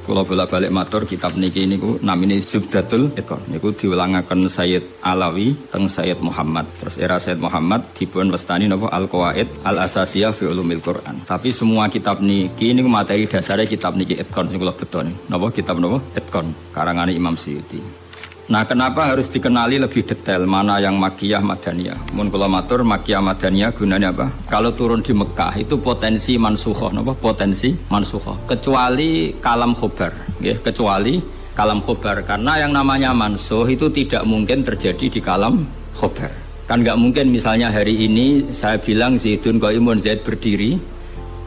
Kula bolak-balik matur kitab niki niku namine Zubdatul Iqan. Niku diulangaken Sayyid Alawi teng Sayyid Muhammad. Terus era Sayyid Muhammad dipun wastani napa Al-Qawaid Al-Asasiyah fi Ulumil Quran. Tapi semua kitab niki niku materi dasare kitab niki Iqan sing kula beton. Napa kitab napa Iqan karangane Imam Suyuti. Nah, kenapa harus dikenali lebih detail mana yang Makkiyah Madaniyah? Mun kula matur Makkiyah Madaniyah gunanya apa? Kalau turun di Mekah itu potensi mansukhoh, napa? Potensi mansukhoh. Kecuali kalam khobar, nggih, kecuali kalam khobar karena yang namanya mansuh itu tidak mungkin terjadi di kalam khobar. Kan nggak mungkin misalnya hari ini saya bilang Zaidun qaimun, Zaid berdiri.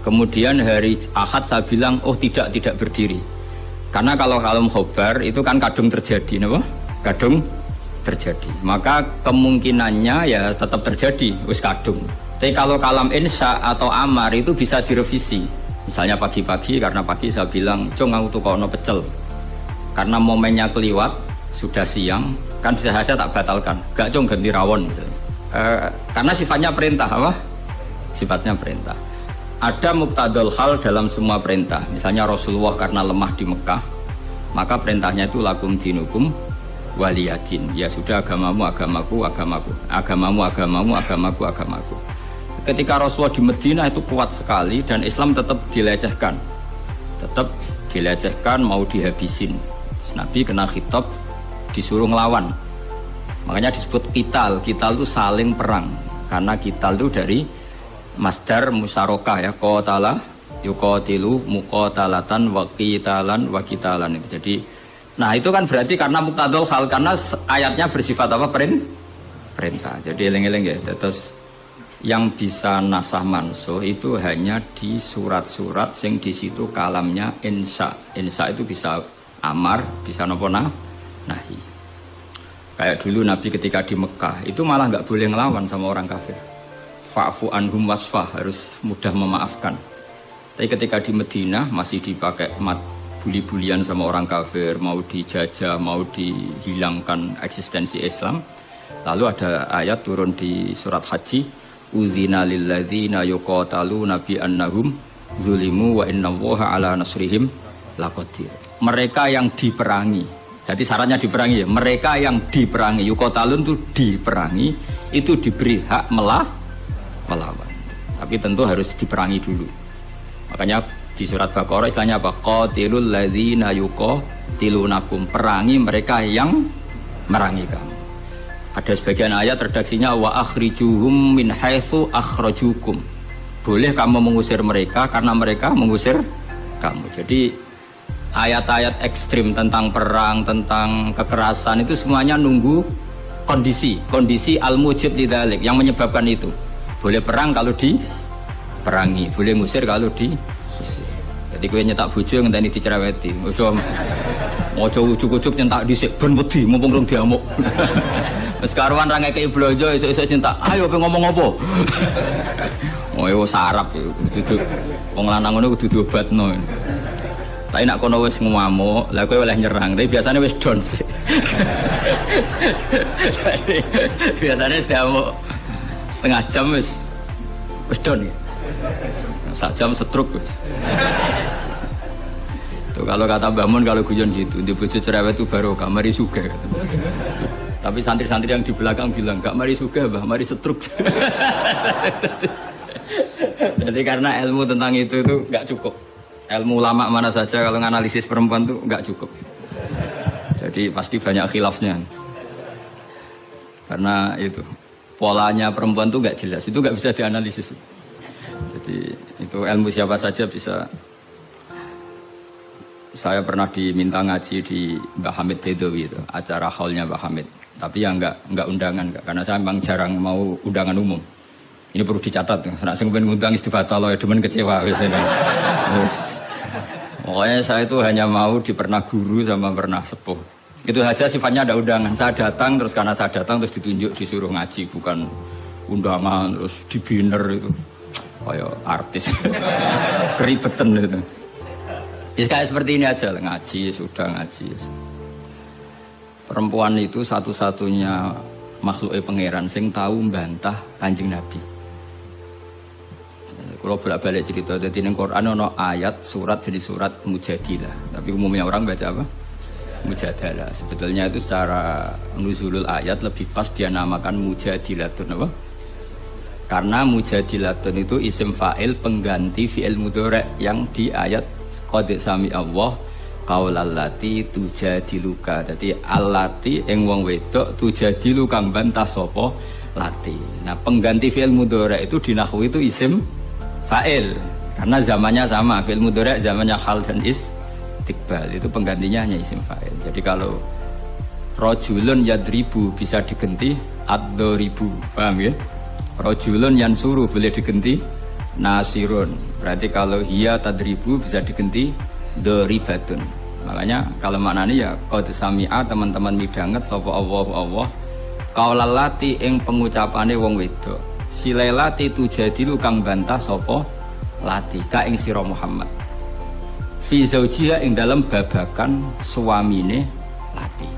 Kemudian hari Ahad saya bilang oh tidak berdiri. Karena kalau kalam khobar itu kan kadung terjadi, napa? Kadung terjadi, maka kemungkinannya ya tetap terjadi wis kadung. Tapi kalau kalam insya atau amar itu bisa direvisi. Misalnya pagi-pagi karena pagi saya bilang cung aku tukono pecel karena momennya keliwat sudah siang kan bisa saja tak batalkan, gak cung ganti rawon karena sifatnya perintah apa? Sifatnya perintah. Ada muqtadul hal dalam semua perintah. Misalnya Rasulullah karena lemah di Mekah maka perintahnya itu lakum dinukum waliyadin, ya sudah agamamu agamaku, agamamu agamaku. Ketika Rasulullah di Madinah itu kuat sekali dan Islam tetap dilecehkan, mau dihabisin. Nabi kena khitab disuruh ngelawan, makanya disebut kital itu saling perang karena kital itu dari masdar musarokah ya, qatala yuqatilu muqatalatan wa qitalan itu. Jadi nah itu kan berarti karena muqtadul hal, karena ayatnya bersifat apa? Perintah. Jadi eling-eling ya. Terus yang bisa nasah mansuh itu hanya di surat-surat sing di situ kalamnya insya. Insya itu bisa amar, bisa nopo nahi. Kayak dulu Nabi ketika di Mekah itu malah nggak boleh ngelawan sama orang kafir. Fa'fu anhum wasfah, harus mudah memaafkan. Tapi ketika di Madinah masih dipakai buli-bulian sama orang kafir, mau dijajah, mau dihilangkan eksistensi Islam. Lalu ada ayat turun di surat Haji, udzina lilladzina yuqataluna bi annahum zulimu wa innallaha ala nasrihim laqadir. Mereka yang diperangi. Jadi syaratnya diperangi ya. Mereka yang diperangi, yuqatalun itu diperangi, itu diberi hak melawan. Tapi tentu harus diperangi dulu. Makanya di surat Baqarah istilahnya apa? Qatilul ladzina yuqatilunakum, perangi mereka yang merangi kamu. Ada sebagian ayat redaksinya wa akhrijuhum min haitsu akhrajukum. Boleh kamu mengusir mereka karena mereka mengusir kamu. Jadi ayat-ayat ekstrim tentang perang, tentang kekerasan itu semuanya nunggu kondisi al-mujib lidzalik yang menyebabkan itu. Boleh perang kalau diperangi, boleh ngusir kalau diusir. Jadi kowe nyetak bojo ngenteni dicereweti. Ojo ujuk-ujuk nyentak dhisik ben wedi mumpung rung diamuk. Wis karuan ra ngekeki blonjo esuk-esuk nyentak. Ayo pe ngomong apa? Oh yo sarap kudu wong lanang ngono kudu diobatno. Tapi nak kono wis ngamuk, lah kowe oleh nyerang. Tapi biasanya wis down sih. Biasanya wis diamuk setengah jam wis down. Sak jam stroke wis. Tuh kalau kata Mbah Mun kalau guyon gitu, di bojo cerewet itu baru gak mari sugih. Tapi santri-santri yang di belakang bilang gak mari sugih, Mbah, mari stroke. Jadi karena ilmu tentang itu gak cukup. Ilmu ulama mana saja kalau menganalisis perempuan tuh gak cukup. Jadi pasti banyak khilafnya. Karena itu polanya perempuan tuh gak jelas, itu gak bisa dianalisis. Jadi itu ilmu siapa saja bisa. Saya pernah diminta ngaji di Mbah Hamid Bedowi itu, acara hallnya Mbah Hamid. Tapi ya enggak undangan, karena saya memang jarang mau undangan umum. Ini perlu dicatat, nak sing pengen ngundang istibatal ya demen kecewa biasanya. Terus, pokoknya saya itu hanya mau di pernah guru sama pernah sepuh. Itu saja sifatnya ada undangan. Saya datang terus karena saya datang terus ditunjuk disuruh ngaji, bukan undangan terus di banner itu. Kayak artis. Keribetan itu. Ya kayak seperti ini aja lah, ngaji sudah ngaji. Perempuan itu satu-satunya makhluk pangeran sing tahu membantah Kanjeng Nabi. Kalau bolak-balik cerita, jadi di Quran ada ayat surat jadi surat Mujadilah. Tapi umumnya orang baca apa? Mujadalah. Sebetulnya itu secara nuzulul ayat lebih pas dia namakan Mujadilatun apa? Karena Mujadilatun itu isim fa'il pengganti fi'il mudhari' yang di ayat qad sami Allah qaulallati tujadiluka. Jadi allati ing wong wedok tujadilu kang bantah sapa lati. Nah, pengganti fi'il mudhari' itu di nahwu itu isim fa'il karena zamannya sama, fi'il mudhari' zamannya hal dan istiqbal, itu penggantinya hanya isim fa'il. Jadi kalau rajulun yadribu bisa diganti ad-daribu, paham ya? Rajulun yansuru boleh diganti nasirun. Berarti kalau hiya tadribu bisa diganti daribatun. Makanya kalau maknanya ya qad sami'a, teman-teman midanget sapa Allah kaulalati ing pengucapane wong wedok silailati tujadilu kang bantah sapa lati ka ing sira Muhammad fi zaujiha ing dalam babakan suamine lati.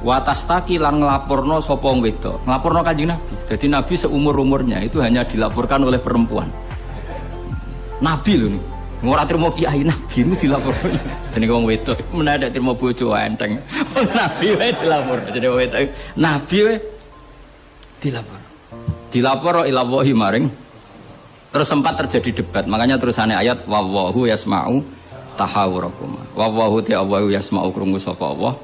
Watastaki lan nglaporno sapa wong wedok, nglaporno Kanjeng Nabi. Jadi Nabi seumur-umurnya itu hanya dilaporkan oleh perempuan. Nabi lho nih. Ora trimo kiai Nabi itu dilaporno. Jenenge wong wedok menawa nek trimo bojo enteng. Nabi wae dilaporno. Jenenge wong wedok Nabi wae dilaporno. Dilapor ila wahi maring. Terus sempat terjadi debat. Makanya terusannya ayat wallahu yasma'u tahawurakuma. Wallahu ta'ala yasma'u krungu sapa Allah.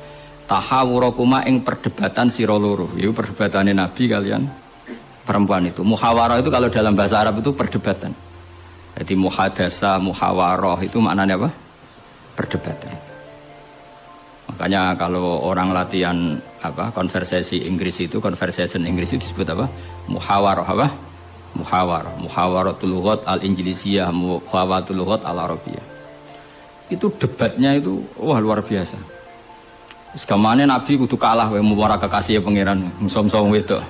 Tahawurakuma ing perdebatan sira loro. Itu perdebatane Nabi kalian perempuan itu. Muhawarah itu kalau dalam bahasa Arab itu perdebatan. Jadi muhadasa, muhawarah itu maknanya apa? Perdebatan. Makanya kalau orang latihan apa? Konversasi Inggris itu, conversation Inggris itu disebut apa? Muhawarah apa? Muhawarah. Muhawaratul lughat al-Injlisiyah, muhawaratul lughat al-Arabiyah. Itu debatnya itu wah luar biasa. Sekamane Nabi kudu kalah wae muwara kekasih pangeran musom-som wedok.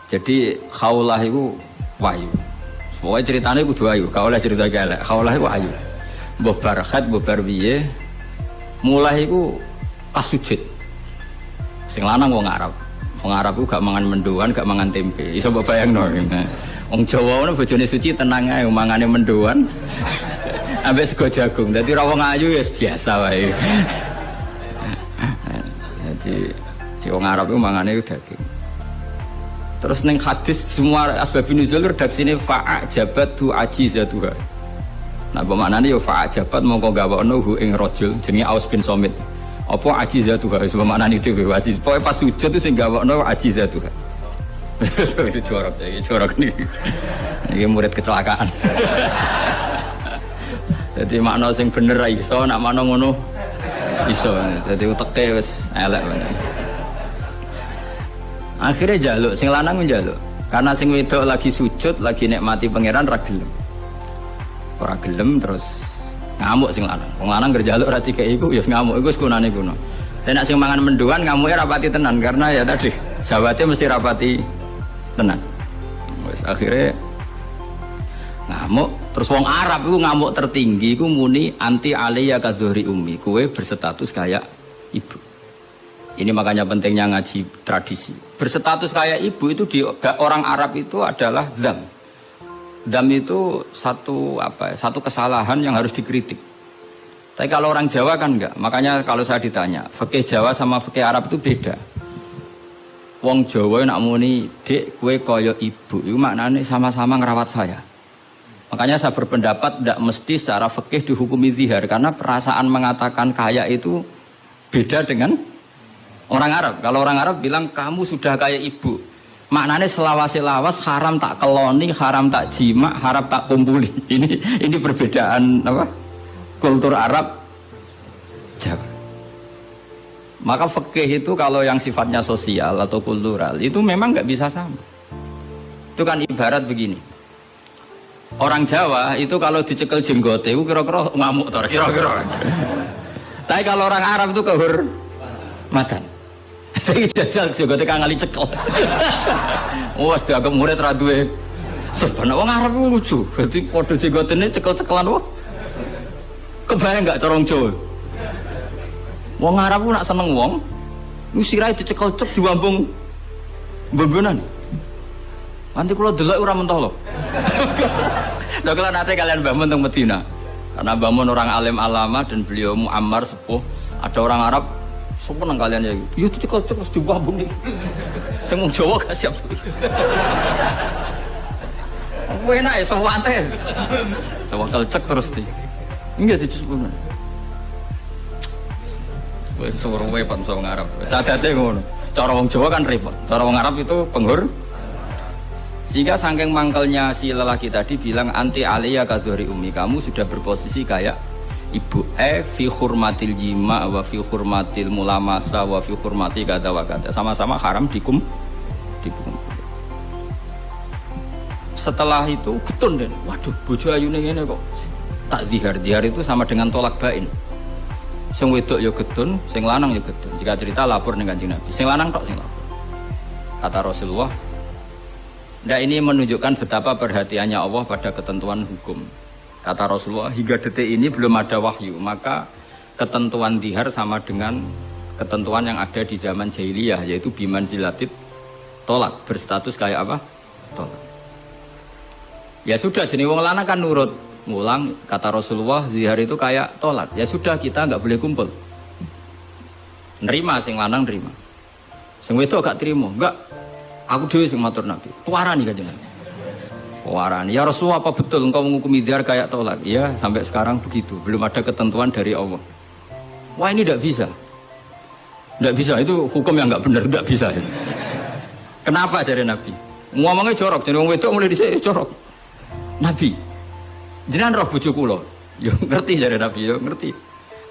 Jadi khaulah itu wahyu. Pokoknya ceritanya kudu wahyu, gak oleh cerita elek. Khaulah itu wahyu. Mbah Barkhat, mbah Barwiye mulai itu pas sujud. Sing lanang wong Arab. Wong Arab ku gak mangan mendoan, gak mangan tempe. Iso mbok bayangno. Wong Jawa ngono bojone suci tenang ae mangane mendoan. Ambek sego jagung. Dadi ra wong ayu ya biasa wae. Jadi di wong Arab itu mangane daging. Terus neng hadis semua asbab nuzul redaksine fa'ajabat tu ajizatuha. Nah pemaknane yo fa'ajabat mongko gawakno hu ing rajul jenenge Aus bin Somit. Apa ajizatuha wis pemaknane dhewe ajiz. Pokoke pas sujud itu sing gawakno ajizatuha. Itu jorok niki. Iki murid kecelakaan. Jadi makna sing bener ra iso, nak makna ngono iso. Jadi uteke wis elek banget. Akhirnya jaluk, sing lanang njaluk. Karena sing wedok lagi sujud, lagi nikmati pangeran ra gelem. Ora gelem terus ngamuk sing lanang. Wong lanang ngerjaluk ra dikeki iku ya ngamuk iku sekunane kuno. Tapi nek sing mangan mendoan ngamuke rapati tenan karena ya tadi jawate mesti rapati tenan. Wis akhirnya ngamuk. Terus wong Arab itu ngamuk tertinggi iku muni anti alayya kadhuri ummi. Kowe berstatus kayak ibu. Ini makanya pentingnya ngaji tradisi. Berstatus kayak ibu itu di orang Arab itu adalah dzam. Dzam itu satu kesalahan yang harus dikritik. Tapi kalau orang Jawa kan enggak. Makanya kalau saya ditanya, fikih Jawa sama fikih Arab itu beda. Wong Jawa nak muni, "Dek, kowe kaya ibu." Itu maknanya sama-sama ngerawat saya. Makanya saya berpendapat tidak mesti secara fikih dihukumi zihar karena perasaan mengatakan kaya itu beda dengan orang Arab. Kalau orang Arab bilang kamu sudah kayak ibu. Maknanya selawas-selawas haram tak keloni, haram tak jima, haram tak kumpuli. Ini perbedaan apa? Kultur Arab Jawa. Maka fikih itu kalau yang sifatnya sosial atau kultural itu memang nggak bisa sama. Itu kan ibarat begini. Orang Jawa itu kalau dicekel jenggote itu kira-kira ngamuk tor kira-kira. Tapi kalau orang Arab itu kehormatan. Saya jajal jenggote kang ngali cekel. Wes dianggap murid ra duwe. Sebenarnya wong Arab lucu. Berarti padha jenggotene cekel-cekelan wae. Kebayang enggak corong Jawa? Wong Arab ku nak seneng wong, lu sirahe dicekel cek diwambung bombonan. Nanti kalau delok ora mentoh lho. Lha kalau nanti kalian bangun teng Medina. Karena bangun orang alim alama dan beliau muammar sepuh, ada orang Arab seneng kalian ya. Yo cekel-cekel diwabung iki. Sing wong Jawa gak siap. Kowe enak ya sawate. Sawakal cek terus di. Enggak dicus-cus. Wis suruwe pan wong Arab. Sadate ngono. Cara wong Jawa kan repot. Cara wong Arab itu penghur. Sehingga saking mangkelnya si lelaki tadi bilang anti aliyah kazuhri umi, kamu sudah berposisi kayak ibu fi hurmatil jima wa fi hurmatil mulamasa wa fi hurmati kata wa kata, sama-sama haram dikum. Setelah itu getun dan waduh bojo ayune ngene kok tak zihar itu sama dengan tolak bain. Sing wedok ya getun, sing lanang ya getun. Jika cerita lapor ning Kanjeng Nabi, sing lanang tok sing lapor. Kata Rasulullah, nah ini menunjukkan betapa perhatiannya Allah pada ketentuan hukum. Kata Rasulullah, hingga detik ini belum ada wahyu, maka ketentuan dihar sama dengan ketentuan yang ada di zaman jahiliyah, yaitu biman zilatid tolak, berstatus kayak apa? Tolak. Ya sudah, jenis wong lanang kan nurut. Ngulang, kata Rasulullah, zihar itu kayak tolak. Ya sudah, kita nggak boleh kumpul. Nerima, sing lanang nerima. Sing wedok gak terima, enggak. Aku dewe sing matur Nabi. Tuarani Kanjeng Nabi. Tuarani. Ya Rasulullah, apa betul engkau menghukumi dihar kayak tolak? Ya, sampai sekarang begitu. Belum ada ketentuan dari Allah. Wah, ini tidak bisa. Tidak bisa, itu hukum yang enggak benar, enggak bisa. Kenapa dari Nabi? Ngomongnya jorok, jadi wong wedok mulai dhisik jorok. Nabi, jenengan roh bojo kula. Yo ngerti dari Nabi, yo ngerti.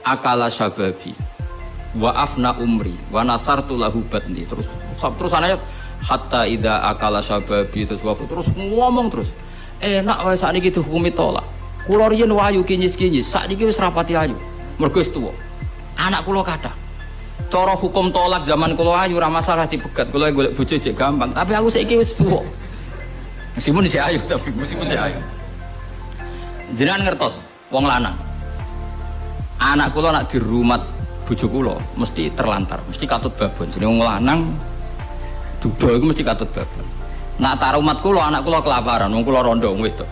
Akala syababi wa afna umri wa nasartu lahu batni. Terus anaknya hatta idza akala syababi terus ngomong terus enak wae sakniki dihukumi tolak. Kula riyen wayu kinyis-kinyis, sakniki wis rapati ayu. Mergo wis tuwa. Anak kula kathah. Cara hukum tolak zaman kula ayu ora masalah dipegat. Kula golek bojo jek gampang, tapi aku saiki wis tuwa. Meskipun isih ayu tapi meskipun isih ayu. Jenengan ngertos wong lanang. Anak kula nak dirumat bojo kula mesti terlantar, mesti katut babon. Jeneng wong lanang duda itu mesti katut babon. Nak tak umat kula anak kula kelaparan, wong kula rondo wedok.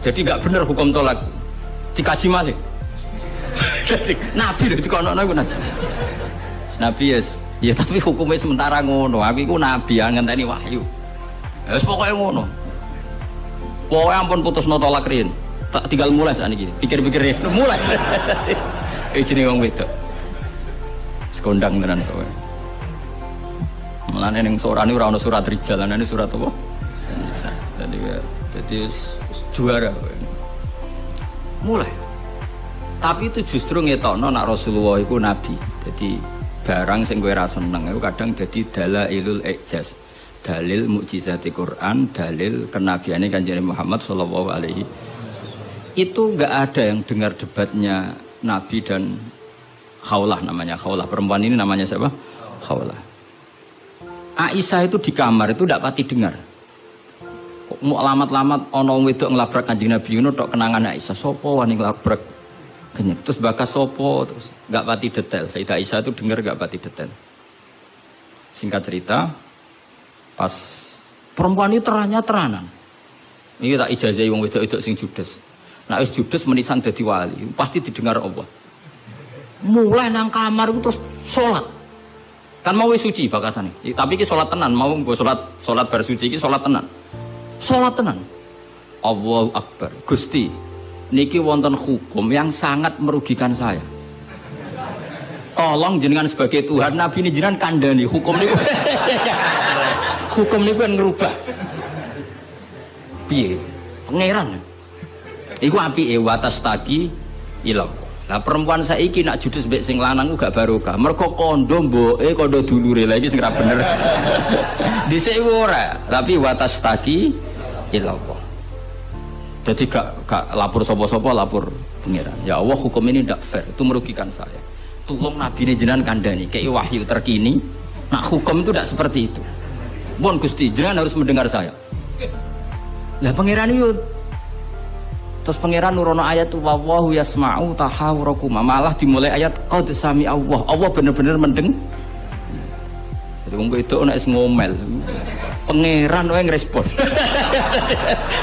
Jadi enggak bener hukum tolak. Dikaji malih. Nabi lho dikono iku Nabi. Nabi ya tapi hukumnya sementara ngono. Aku iku nabi ngenteni wahyu. Ya wis pokoke ngono. Pokoke ampun putusno tolak riyen. Tak tinggal mulai sakniki. Pikir-pikir mulai. Jenenge wong wedok. Sekondang tenan kowe. Mulane ning sorane ora ana surat rijal, ana surat apa? Jadi juara. Mulai. Tapi itu justru ngetokno nak Rasulullah iku nabi. Jadi barang sing kowe ra seneng iku kadang dadi dalailul ijaz. Dalil mukjizati Quran, dalil kenabiane Kanjeng Muhammad sallallahu alaihi. Itu enggak ada yang dengar debatnya Nabi dan Khawlah namanya. Khawlah perempuan ini namanya siapa? Khawlah. Aisyah itu di kamar itu tidak pati dengar. Kok mau alamat-alamat ono wedok ngelabrak Kanjeng Nabi ngono tok kenangan Aisyah. Sopo wani ngelabrak? Terus bakas sopo terus enggak pati detail. Sayyidah Aisyah itu dengar enggak pati detail. Singkat cerita, pas perempuan itu teranan. Ini tak ijazahi wong wedok sing judes. Nah wis judes menisan dadi wali, pasti didengar Allah. Mulai nang kamar itu terus sholat. Kan mau wis suci bakasane. Tapi iki sholat tenan, mau nggo sholat bar suci iki sholat tenan. Sholat tenan. Allahu Akbar. Gusti, niki wonten hukum yang sangat merugikan saya. Tolong jenengan sebagai Tuhan, Nabi ini jenengan kandhani hukum niku. Hukum niku kan ngerubah. Piye? Pangeran. Iku apike watas taki ilang. Lah perempuan saiki nak judes mbek sing lanang ku gak barokah. Mergo kondo mboke kondo dulure. Lah iki sing ra bener. Dhisik ora, tapi watas taki ilang. Jadi gak lapor sapa-sapa, lapor pangeran. Ya Allah, hukum ini ndak fair, itu merugikan saya. Tolong Nabi ini jenengan kandhani, kei wahyu terkini. Nah hukum itu ndak seperti itu. Mohon Gusti, jenengan harus mendengar saya. Lah pangeran itu terus pangeran nurono ayat tu wallahu yasma'u tahawurakum, malah dimulai ayat qad sami Allah benar-benar mendeng. Jadi wong wedok nek ngomel. Pangeran wae ngrespon.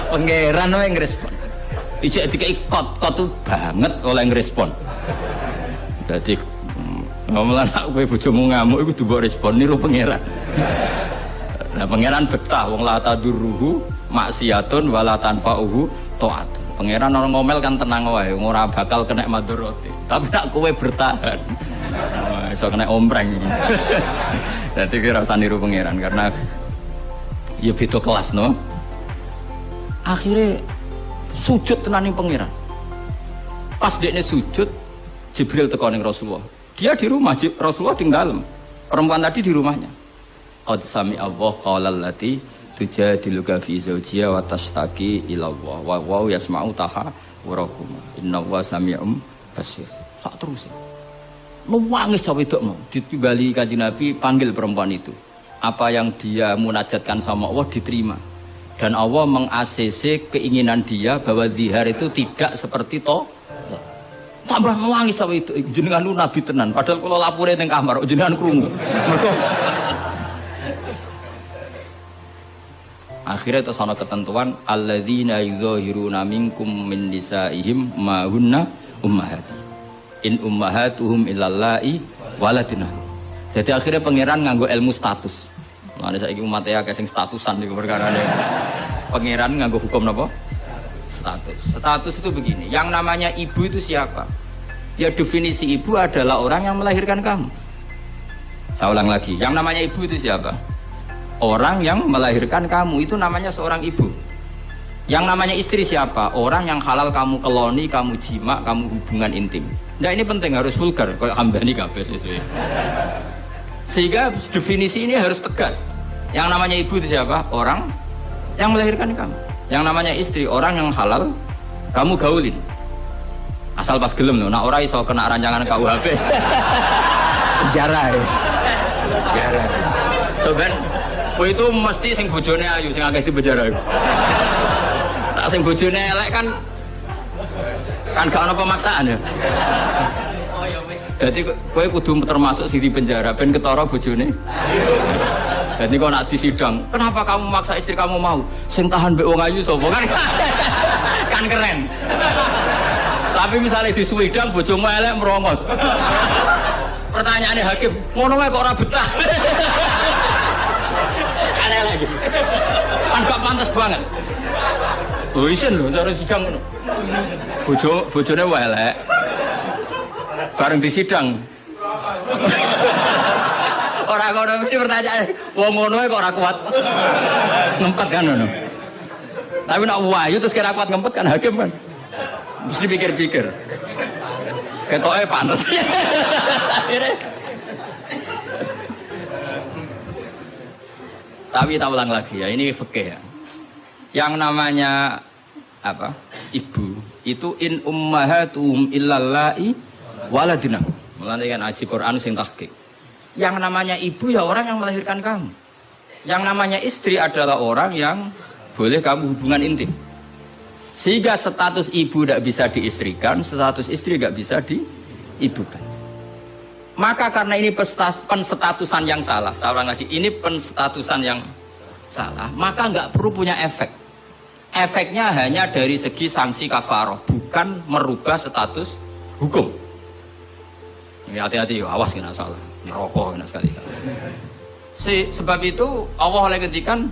Pangeran wae ngrespon. Ijek dikai kot tuh banget oleh ngrespon. Dadi ngomel anak kowe bojomu ngamuk iku mbok respon niru pangeran. Nah pangeran betah wong la tadurruhu maksiatun wala tanfa'uhu taat. Pangeran orang ngomel kan tenang wae, ora bakal kena madharate. Tapi nak kowe bertahan. Iso kena ompreng. Dadi kira usah niru pangeran karena ya beda kelas no. Akhirnya sujud tenaning pangeran. Pas dekne sujud, Jibril teko ning Rasulullah. Dia di rumah, Rasulullah di dalam. Perempuan tadi di rumahnya. Qad sami Allah qala allati tujadiluka fi zawjiha wa tashtaki ila Allah wa wa yasma'u tahawurakum. Innallaha sami'un basir. Sak terus. Nangis cawe wedok mau ditimbali Kanjeng Nabi panggil perempuan itu. Apa yang dia munajatkan sama Allah diterima. Dan Allah meng-ACC keinginan dia bahwa zihar itu tidak seperti to. Tambah nangis cawe itu jenengan lu nabi tenan. Padahal kalau lapore ning kamar jenengan krungu. Mergo akhirnya itu sana ketentuan alladzina yuzahiruna minkum min nisaihim ma hunna ummahati in ummahatuhum illallahi waladina. Jadi akhirnya pangeran nganggo ilmu status. Lah nek saiki umat ya sing statusan niku perkarane. Pangeran nganggo hukum napa? Status. Status itu begini, yang namanya ibu itu siapa? Ya definisi ibu adalah orang yang melahirkan kamu. Saya ulang lagi, yang namanya ibu itu siapa? Orang yang melahirkan kamu, itu namanya seorang ibu. Yang namanya istri siapa? Orang yang halal kamu keloni, kamu jima, kamu hubungan intim. Nah ini penting, harus vulgar, kayak hambani kabeh sesuai. Sehingga definisi ini harus tegas. Yang namanya ibu itu siapa? Orang yang melahirkan kamu. Yang namanya istri, orang yang halal kamu gaulin. Asal pas gelem loh, nah orang iso kena rancangan KUHP. Penjara ya. Penjara. So ben itu mesti sing bojone ayu sing akeh di penjara. Tak sing bojone elek kan gak ono pemaksaan ya. Jadi kowe kudu termasuk sing di penjara ben ketara bojone. Jadi kok nak disidang, kenapa kamu maksa istri kamu mau? Sing tahan mbek wong ayu sapa kan? Kan keren. Tapi misalnya di Swidang bojomu elek merongot. Pertanyaannya hakim, ngono wae kok ora betah. Elek lagi. Kan gak pantas banget. Oh isin lho, cara sidang ngono. Bojone wae elek. Bareng di sidang. Orang ngono mesti pertanyaan, wong ngono kok ora kuat ngempet kan ngono. Tapi nek wayu terus kira kuat ngempet kan hakim kan. Mesti pikir-pikir. Ketoke pantes. Tapi tak ulang lagi ya, ini fikih ya. Yang namanya apa? Ibu itu in ummahatuhum illallahi waladina. Mulane kan aji Quran sing tahqiq. Yang namanya ibu ya orang yang melahirkan kamu. Yang namanya istri adalah orang yang boleh kamu hubungan intim. Sehingga status ibu tidak bisa diistrikan, status istri tidak bisa diibukan. Maka karena ini penstatusan yang salah, saya ulang lagi, ini penstatusan yang salah, maka nggak perlu punya efek. Efeknya hanya dari segi sanksi kafaroh, bukan merubah status hukum. Ini hati-hati, awas kena salah. Rokok enak sekali. Sebab itu Allah oleh ketikan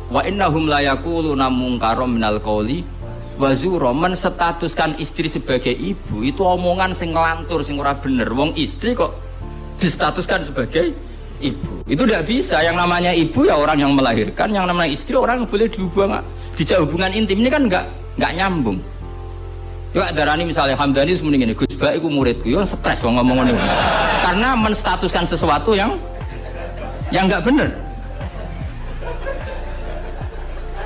wa innahum la yaquluna munkaram minal qauli wa zura, menstatuskan istri sebagai ibu itu omongan sing ngelantur sing ora bener. Wong istri kok distatuskan sebagai ibu. Itu tidak bisa. Yang namanya ibu ya orang yang melahirkan, yang namanya istri orang yang boleh dijak hubungan intim. Ini kan enggak nyambung. Yo darani misalnya Hamdani semuanya gini, Gus Ba iku muridku, yo stres wong ngomong ngene. Karena menstatuskan sesuatu yang enggak bener.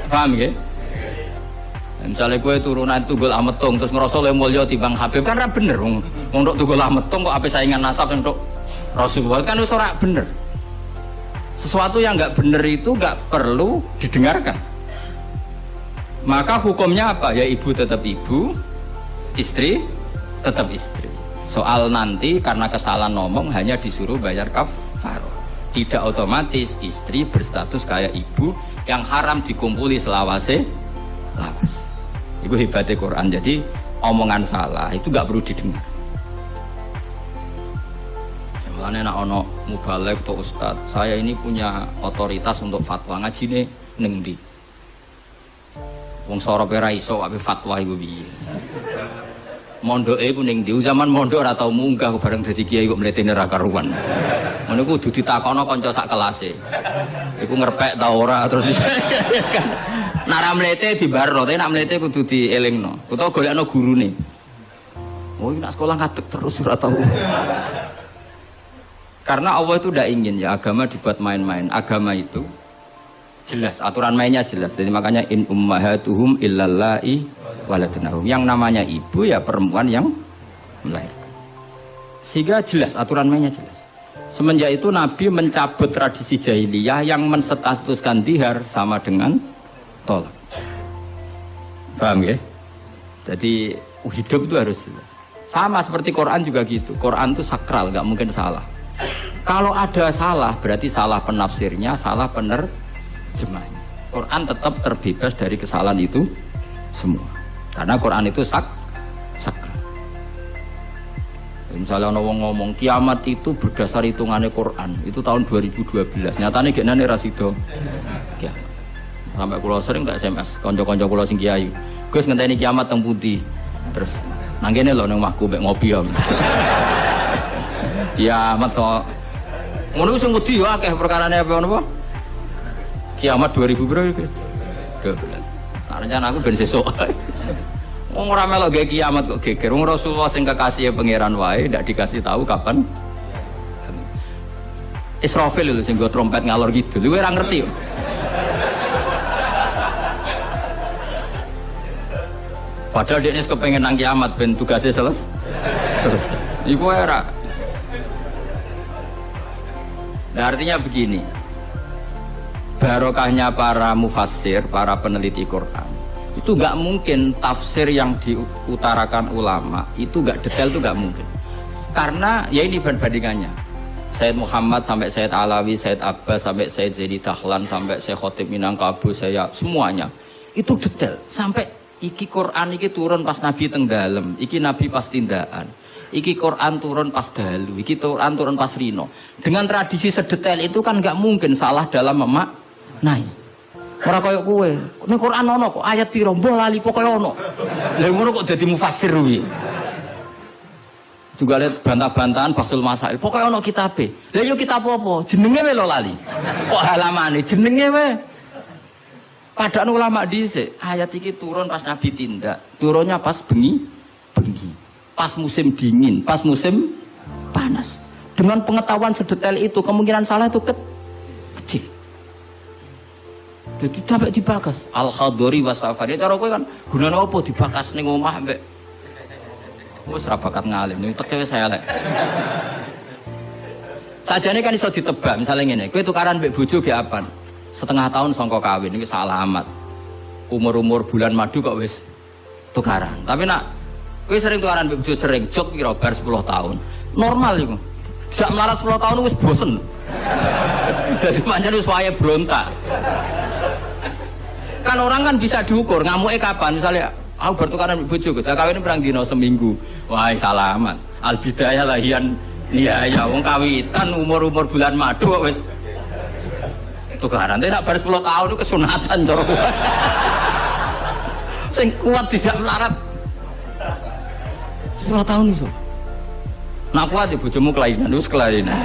Paham ya? Misalnya gue turunan Tunggul Ametung terus ngerasa lebih mulia timbang Habib kan ra bener wong untuk Tunggul Ametung kok ape saingan nasab untuk Rasulullah kan wis ora bener. Sesuatu yang enggak bener itu enggak perlu didengarkan. Maka hukumnya apa? Ya ibu tetap ibu, istri tetap istri. Soal nanti karena kesalahan ngomong hanya disuruh bayar kafarah. tidak otomatis istri berstatus kayak ibu yang haram dikumpuli selawase lawas. Itu hebatnya Quran. Jadi omongan salah itu gak perlu didengar. Mulane nek ana mubalek atau ustad, saya ini punya otoritas untuk fatwa, ngajine ning ndi? Wong sorope ra iso wae fatwa iku piye? Mondoke iku ning ndi? Zaman mondok ora tau munggah bareng dadi kiai kok mletene ra karuan. Ngono kudu ditakokno kanca sak kelase. Iku ngerpek ta ora terus bisa. Nek ra mlete dibarno, tapi nek mlete kudu dielingno. Utawa golekno gurune. Oh, nek sekolah ngadeg terus ora tau. Karena Allah itu tidak ingin ya agama dibuat main-main. Agama itu jelas, aturan mainnya jelas. Jadi makanya in ummahatuhum illallai waladnahum. Yang namanya ibu ya perempuan yang melahirkan. Sehingga jelas, aturan mainnya jelas. Semenjak itu Nabi mencabut tradisi jahiliyah yang menstatuskan dihar sama dengan tolak. Paham ya? Jadi hidup itu harus jelas. Sama seperti Quran juga gitu. Quran itu sakral, nggak mungkin salah. Kalau ada salah, berarti salah penafsirnya, salah penerjemahnya. Quran tetap terbebas dari kesalahan itu semua. Karena Quran itu sakral. Misalnya orang ngomong kiamat itu berdasar hitungannya Quran, itu tahun 2012. Nyatanya gimana rasido? Ya. Sampai kulo sering tak SMS, konco-konco kulo sing kiai. Gus ngenteni kiamat teng pundi. Terus nang kene lho nang omahku mek ngopi ya. Kiamat kok ngono sing wedi yo akeh perkarane apa napa? Kiamat 2000 berapa iki? 12. Nah, rencana aku ben sesuk. Wong ora melok gawe kiamat kok geger. Wong Rasulullah sing kekasih pangeran wae ndak dikasih tahu kapan. Israfil lho sing nggo trompet ngalor gitu. Lu ora ngerti yo. Padahal dia kepengen nang kiamat ben tugasnya selesai. Iku era. Nah, artinya begini, barokahnya para mufassir, para peneliti Quran, itu nggak mungkin tafsir yang diutarakan ulama itu nggak detail, itu nggak mungkin. Karena ya ini perbandingannya, Sayyid Muhammad sampai Sayyid Alawi, Sayyid Abbas sampai Sayyid Zaidi Dahlan sampai Syekh Khotib Minangkabau, saya semuanya itu detail. Sampai iki Quran iki turun pas Nabi teng dalem, iki Nabi pas tindakan. Iki Quran turun pas dalu, iki Quran turun pas rino. Dengan tradisi sedetail itu kan nggak mungkin salah dalam memaknai. Ora koyo kowe. Ning Quran ono kok ayat piro mbah lali pokoke ono. Lha ngono kok dadi mufassir kuwi. Juga lihat bantah-bantahan Basul Masail. Pokoke ono kitabe. Lah yo kitab apa? Jenenge wae lho lali. Kok halamane jenenge wae. Padahal ulama dhisik, ayat iki turun pas Nabi tindak. Turunnya pas bengi. Pas musim dingin, pas musim panas. Dengan pengetahuan sedetail itu, kemungkinan salah itu kecil. Jadi sampai dibakas. Al-Khadori wa Safari. Cara kowe kan gunane apa dibakas ning omah mbek. Wis ra bakat ngalim, ning teke saya lek. Sajane kan iso ditebak, misalnya ngene, kowe tukaran mbek bojo ge apan? Setengah tahun sangka kawin iki alamat. Umur-umur bulan madu kok wis tukaran. Tapi nak kowe sering tukaran mbek bojo sering jok kira bar 10 tahun. Normal iku. Sak melarat 10 tahun wis bosen. Dadi pancen wis wayahe brontak. Kan orang kan bisa diukur ngamuke kapan. Misalnya aku bertukaran mbek bojo, saya kawin perang dino seminggu. Wah, salaman. Al bidayah lahian nihaya wong kawitan umur-umur bulan madu kok wis tukaran. Tapi nak bar 10 tahun itu kesunatan cara. Sing kuat tidak melarat 10 tahun itu. Nak kuat ya bojomu kelainan, wis kelainan.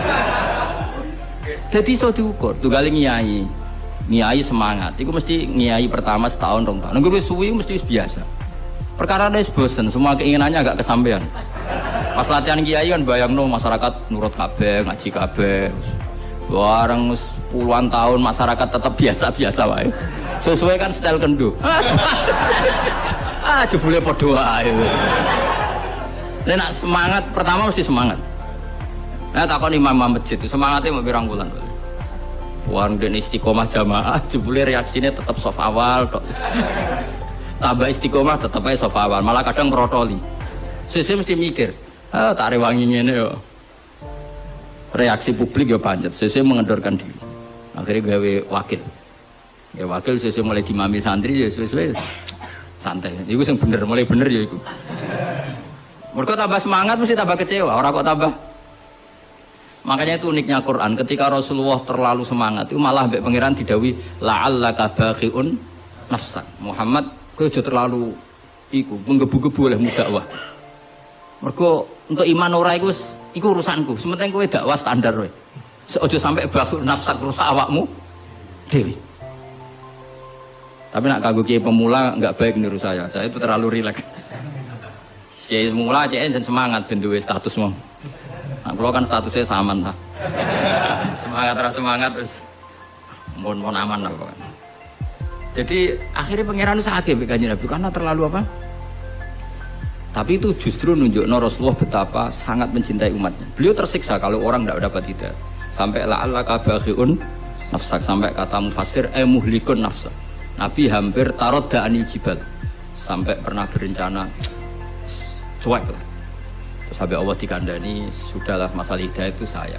Jadi iso diukur, tunggale nyai. Nyai semangat. Iku mesti nyai pertama setahun 2 tahun. Nunggu wis suwi mesti biasa. Perkara wis bosen, semua keinginannya agak kesampaian. Pas latihan kiai kan bayangno masyarakat nurut kabeh, ngaji kabeh. Bareng puluhan tahun masyarakat tetap biasa-biasa wae. Sesuai kan style kendo. Jebule padha ae. Nek semangat pertama mesti semangat. Nah takon imam masjid itu semangatnya mau pirang bulan. Wan den istiqomah jamaah jebule reaksinya tetap soft awal tok. Tambah istiqomah tetap ae soft awal, malah kadang protoli. Sesuk mesti mikir, tak rewangi ngene yo. reaksi publik ya pancet, sesuai mengendorkan diri. Akhirnya gawe wakil. Ya wakil sesuai mulai dimami santri ya sesuai santai. Iku sing bener, mulai bener ya iku. Mereka tambah semangat mesti tambah kecewa, orang kok tambah. Makanya itu uniknya Quran, ketika Rasulullah terlalu semangat itu malah mbek pangeran didawi la'allaka baqi'un nafsak. Muhammad kowe aja terlalu iku menggebu-gebu oleh dakwah. Mergo untuk iman ora iku urusanku, sementing kowe dakwah standar wae. Aja sampai baqi'un nafsak rusak awakmu dhewe. Tapi nak kanggo kiai pemula enggak baik niru saya itu terlalu rileks. Kiai pemula cek semangat ben duwe status mong. Nah, kalau kan statusnya saman lah. semangat terus mohon aman lah pokoknya. Jadi akhirnya pangeran sakit kanjeng Nabi karena terlalu apa? Tapi itu justru nunjukno Rasulullah betapa sangat mencintai umatnya. Beliau tersiksa kalau orang tidak dapat hidayah. Sampai la'allaka baqi'un nafsak, sampai kata mufassir muhlikun nafsak. Nabi hampir tarodda anil jibal. Sampai pernah berencana cuek lah. Terus sampai Allah dikandani, sudahlah masalah hidayah itu saya.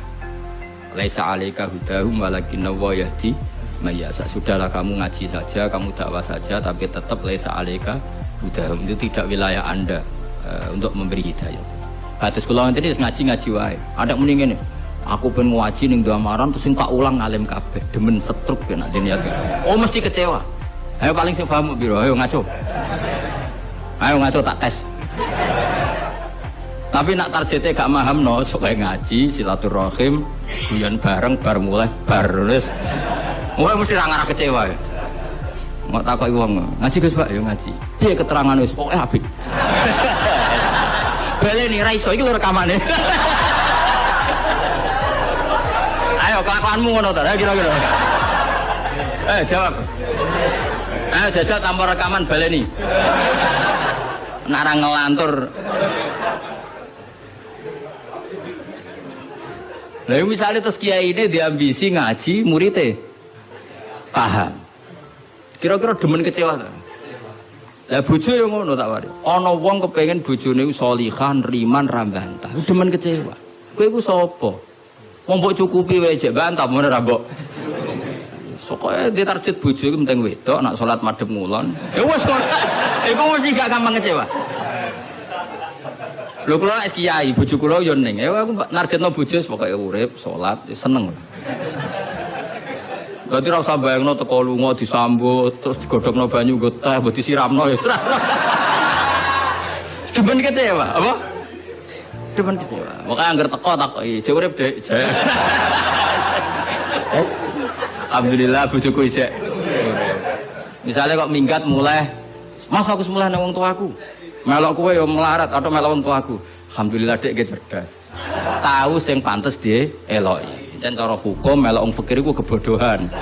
Laisa 'alaika hudahum walakinna wa yahdi may yasha. Sudahlah kamu ngaji saja, kamu dakwah saja, tapi tetap laisa 'alaika hudahum, itu tidak wilayah Anda untuk memberi hidayah. Batas kula nanti ngaji wae. Ada muni ngene. Aku pengen ngaji ning Damaran terus tak ulang ngalim kabeh, demen setruk ben nek niat. Oh mesti kecewa. Ayo paling sing paham piro, ayo ngaco. Ayo ngaco tak tes. Tapi nak targetnya gak paham no, supaya ngaji, silaturahim, guyon bareng, bar mulai, wis. Mulai mesti ngarah kecewa ya. Nggak takoki wong. Ngaji Gus Pak, ya ngaji. Piye keterangan wis pokoke apik. Baleni ra iso iki lho rekamane. Ayo kelakuanmu ngono to, kira-kira. Jawab. Jajal tanpa rekaman baleni. Nara ngelantur. Lah misalnya terus kiai ini diambisi ngaji muridnya paham. Kira-kira demen kecewa ta? Lah bojo yo ngono tak wari. Ana wong kepengin bojone iku sholihan, riman, ra bantah. Demen kecewa. Kowe iku sapa? Wong mbok cukupi wae jek bantah mun ra mbok. Sokoke ditarget bojo iku penting wedok, nak salat madhep ngulon. Ya wis kok. Iku mesti gak gampang kecewa. Lho kula es kiai, bojo kula yo ning. Ya aku narjetno bojo pokoke urip, salat, seneng. Berarti ra usah bayangno teko lunga disambut, terus digodhogno banyu nggo teh, mbok disiramno ya. Demen kecewa, apa? Demen kecewa. Makanya anggar teko takoki, jek urip, Dek. Alhamdulillah bojoku ijek. Misalnya kok minggat mulai, Mas aku semula nang wong tuaku. Melok kowe yo melarat atau melok wong tuaku. Alhamdulillah Dek ge cerdas. Tahu sing pantes dieloki. Jan cara hukum melok wong fakir iku kebodohan.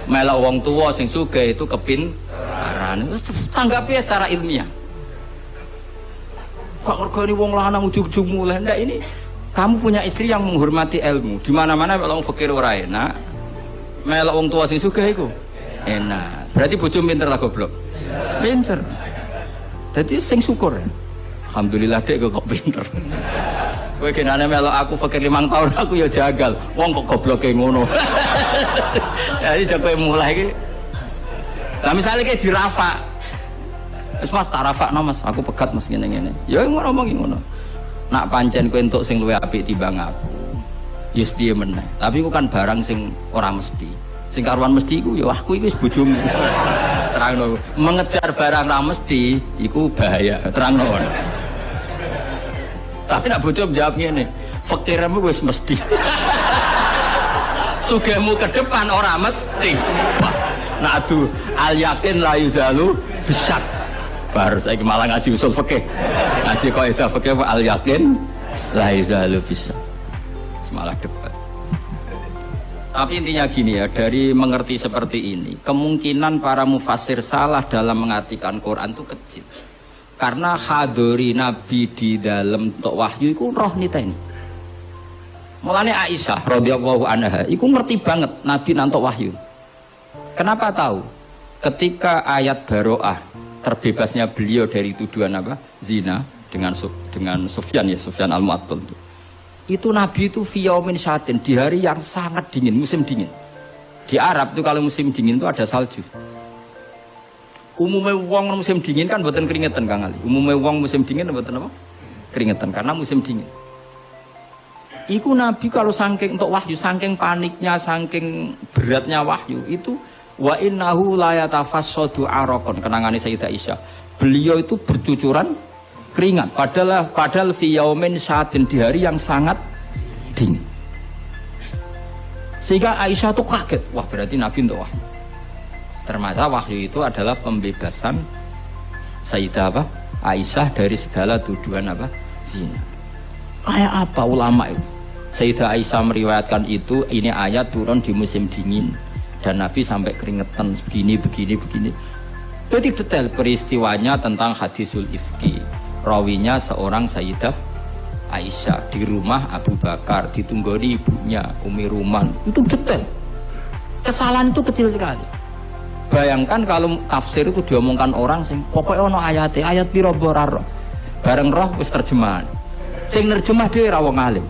Melok wong tua sing sugih itu kepintaran. Tanggapi secara ilmiah. Kok ngergoni wong lanang ujug-ujug mulai ndak ini kamu punya istri yang menghormati ilmu. Di mana-mana melok wong fakir ora enak. Melok wong tua sing sugih iku enak. Berarti bojo pinter lah goblok. Pinter. Jadi sing syukur ya. Alhamdulillah Dek kok pinter. Kowe genane melok aku fakir 5 tahun aku ya jagal. Wong kok gobloke ngono. Jadi jago mulai iki. Lah misale ki dirafak. Wis Mas tak rafakno Mas, aku pegat Mas ngene-ngene. Ya ngomong ngono. Nak pancen kowe entuk sing luwih apik timbang aku. Ya piye meneh. Tapi iku kan barang sing ora mesti. Sing karuan mesti iku ya aku iki wis bojomu. Terangno. Mengejar barang ra mesti iku bahaya. Terangno. Tapi nak bojo jawab ngene, fakirmu wis mesti. Sugihmu ke depan ora mesti. Nak adu al yakin la yuzalu bisak. Baru saiki malah ngaji usul fikih. Ngaji kaidah fikih al yakin la yuzalu bisak. Malah debat. Tapi intinya gini ya, dari mengerti seperti ini, kemungkinan para mufassir salah dalam mengartikan Quran itu kecil. Karena hadori Nabi di dalam tok wahyu itu roh nita ini. Mulane Aisyah radhiyallahu anha iku ngerti banget Nabi nantok wahyu. Kenapa tahu? Ketika ayat Baro'ah terbebasnya beliau dari tuduhan apa? Zina dengan Sufyan ya, Sufyan al-Mu'attal itu. Itu Nabi itu fi yaumin syatin, di hari yang sangat dingin, musim dingin. Di Arab itu kalau musim dingin itu ada salju. Umumnya wong musim dingin kan mboten keringetan Kang Ali. Umumnya wong musim dingin mboten apa? Keringetan karena musim dingin. Iku Nabi kalau saking untuk wahyu, saking paniknya, saking beratnya wahyu itu wa innahu la yatafassadu araqon, kenangane Sayyidah Aisyah. Beliau itu bercucuran keringat padahal fi yaumin syatin, di hari yang sangat dingin. Sehingga Aisyah tuh kaget, wah berarti Nabi untuk wahyu. Ternyata wahyu itu adalah pembebasan Sayyidah apa? Aisyah dari segala tuduhan apa? Zina. Kayak apa ulama itu? Sayyidah Aisyah meriwayatkan itu, ini ayat turun di musim dingin dan Nabi sampai keringetan begini. Jadi detail peristiwanya tentang hadisul ifki. Rawinya seorang Sayyidah Aisyah di rumah Abu Bakar, ditunggoni ibunya Umi Ruman. Itu detail. Kesalahan itu kecil sekali. Bayangkan kalau tafsir itu diomongkan orang sing pokoknya ono ayat piro boraro. Bareng roh wis terjemahan. Sing nerjemah dhewe ra wong alim.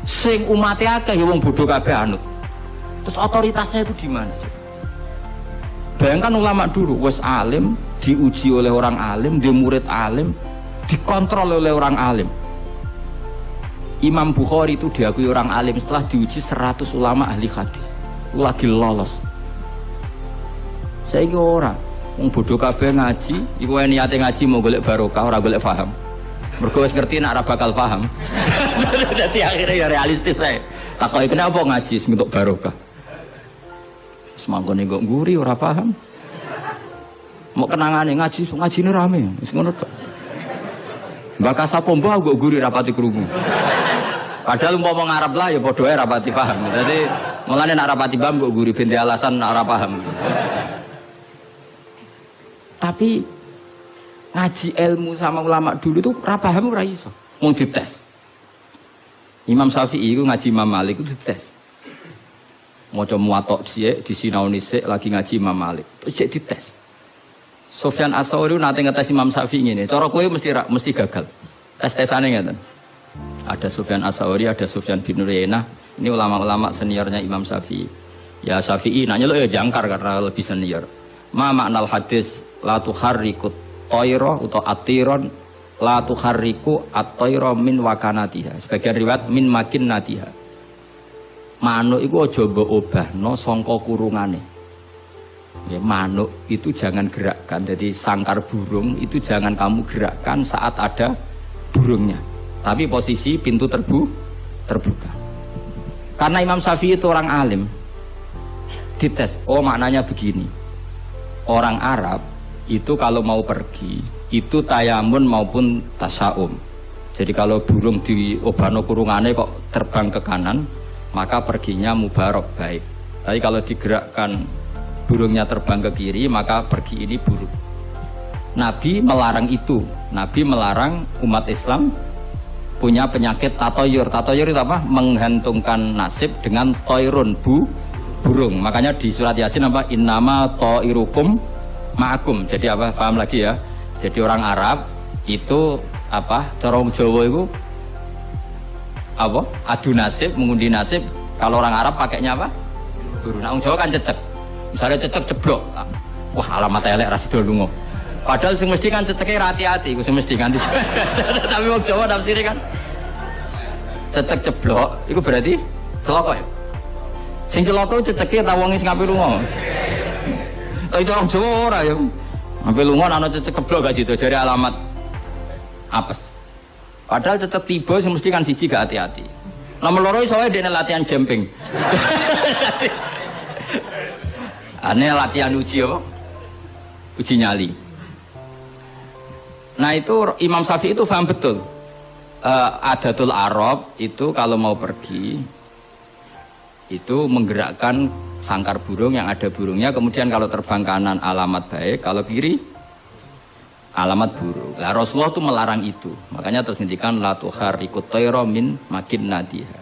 Sing umate akeh ya wong bodoh kabeh anut. Terus otoritasnya itu di mana? Bayangkan ulama dulu wis alim, diuji oleh orang alim, dia murid alim, dikontrol oleh orang alim. Imam Bukhari itu diakui orang alim setelah diuji 100 ulama ahli hadis. Lagi lolos. Saya iki ora wong bodoh kabeh ngaji, iku niate ngaji mau golek barokah ora golek paham. Mergo wis ngerti nek ora bakal paham. Dadi akhirnya ya realistis ae. Takoki kenapa ngaji sing untuk barokah. Semangkone kok nguri ora paham. Mau kenangane ngajine rame, wis ngono tok. Mbak Kasapombo kok nguri rapati krungu. Padahal umpama ngarep lah ya padha ae rapati paham. Dadi mulane nek rapati paham kok nguri ben alasan nek ora paham. Tapi ngaji ilmu sama ulama dulu itu ora paham ora iso. Mung dites. Imam Syafi'i itu ngaji Imam Malik itu dites. Maca muwatta sik disinaoni sik lagi ngaji Imam Malik. Terus cek dites. Sufyan Ats-Tsauri nate ngetes Imam Syafi'i ngene. Cara kowe mesti gagal. Tes-tesane ngeten. Ada Sufyan Ats-Tsauri, ada Sufyan bin Uyainah. Ini ulama-ulama seniornya Imam Syafi'i. Ya Syafi'i nanya lo ya jangkar karena lebih senior. Ma maknal hadis la tuharrikut toiro atau atiron la tuharriku at-toiro min wakanatiha. Sebagian riwayat min makin natiha. Manuk itu aja mbok obahno sangka kurungane. Ya manuk itu jangan gerakkan. Jadi sangkar burung itu jangan kamu gerakkan saat ada burungnya. Tapi posisi pintu terbuka. Karena Imam Syafi'i itu orang alim. Dites, oh maknanya begini. Orang Arab itu kalau mau pergi itu tayamun maupun tasaum. Jadi kalau burung di obano kurungane kok terbang ke kanan, maka perginya mubarak baik. Tapi kalau digerakkan burungnya terbang ke kiri, maka pergi ini buruk. Nabi melarang itu. Nabi melarang umat Islam punya penyakit tatoyur. Tatoyur itu apa? Menggantungkan nasib dengan toirun, burung. Makanya di surat Yasin apa? Innama toirukum ma'akum. Jadi apa? Paham lagi ya? Jadi orang Arab itu apa? Corong Jawa itu apa? Adu nasib, mengundi nasib. Kalau orang Arab pakainya apa? Burung. Nah, orang Jawa kan cecek. Misalnya cecek jeblok. Wah, alamat elek rasidul lunga. Padahal sing mesti kan ceceknya hati-hati, sing mesti ganti. Tapi wong Jawa nafsire kan cecek jeblok, itu berarti celaka ya. Sing celaka ceceke ta wong sing ngape lunga. Tapi orang Jawa ora ya. Ngape lunga ana cecek jeblok gak situ jare alamat apes. Padahal cecek tiba sing mesti kan siji gak hati-hati. Nomor loro iso wae dene latihan jumping. Aneh latihan uji apa? Uji nyali. Nah itu Imam Syafi'i itu paham betul. Adatul Arab itu kalau mau pergi itu menggerakkan sangkar burung yang ada burungnya. Kemudian kalau terbang kanan alamat baik, kalau kiri alamat buruk. Lah Rasulullah itu melarang itu. Makanya terus ngendikan la tuharrikut tayra min makin nadiha.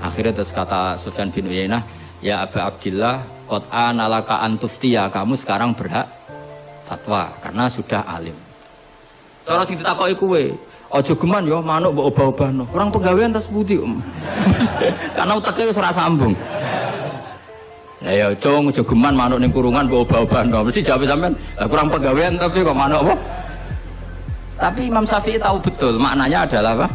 Akhirnya terus kata Sufyan bin Uyainah, ya Abu Abdillah qad analaka antuftiya, kamu sekarang berhak fatwa karena sudah alim. Cara sing ditakoki kowe, Ojo geman yo manuk mbok obah-obahno. Kurang pegawaian tas putih. Karena uteke wis ora sambung. Ya cung ojo geman manuk ning kurungan mbok obah-obahno. Mesti jawab sampean, kurang pegawaian tapi kok manuk apa? Tapi Imam Syafi'i tahu betul maknanya adalah apa?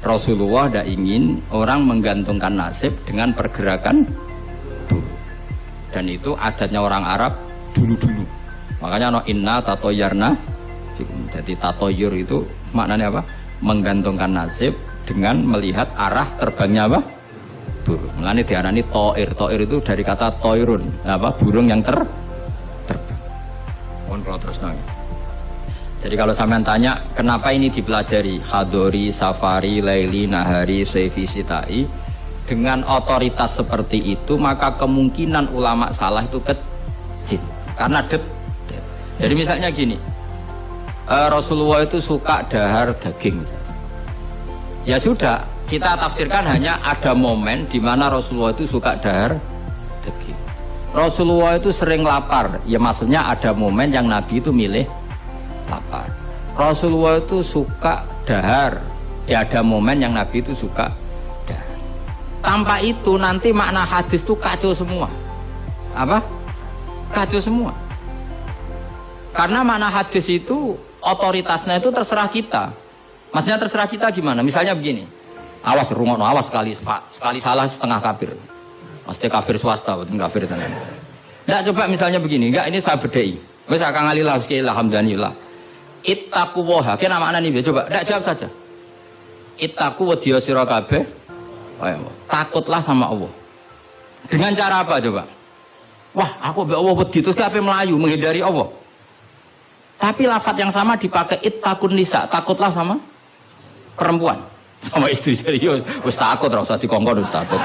Rasulullah tidak ingin orang menggantungkan nasib dengan pergerakan buruk. Dan itu adatnya orang Arab dulu-dulu. Makanya no inna tatoyarna. Jadi tatoyur itu maknanya apa? Menggantungkan nasib dengan melihat arah terbangnya apa? Burung. Makanya diarani toir. Toir itu dari kata toirun, apa? Burung yang terbang. Mohon kalau terus nanya. Jadi kalau sampean tanya kenapa ini dipelajari hadori, safari, laili, nahari, seifi, sitai dengan otoritas seperti itu maka kemungkinan ulama salah itu kecil karena detail. Jadi misalnya gini, Rasulullah itu suka dahar daging. Ya sudah, kita tafsirkan hanya ada momen di mana Rasulullah itu suka dahar daging. Rasulullah itu sering lapar, ya maksudnya ada momen yang Nabi itu milih lapar. Rasulullah itu suka dahar, ya ada momen yang Nabi itu suka dahar. Tanpa itu nanti makna hadis itu kacau semua. Apa? Kacau semua. Karena makna hadis itu otoritasnya itu terserah kita. Maksudnya terserah kita gimana? Misalnya begini, awas rungono, awas sekali salah setengah kafir. Mesti kafir swasta, bukan kafir tenan. Nggak, coba misalnya begini, enggak ini saya bedai. Wes akang alillah alhamdulillah. Ittaqu waha, kena makna nih, coba, enggak jawab saja. Ittaqu wa diya sira kabeh. Takutlah sama Allah. Dengan cara apa coba? Wah, aku mbek Allah wedi terus kabeh melayu menghindari Allah. Tapi lafaz yang sama dipakai ittaqun nisa, takutlah sama perempuan, sama istri. Serius, wis takut ora usah dikongkon wis takut.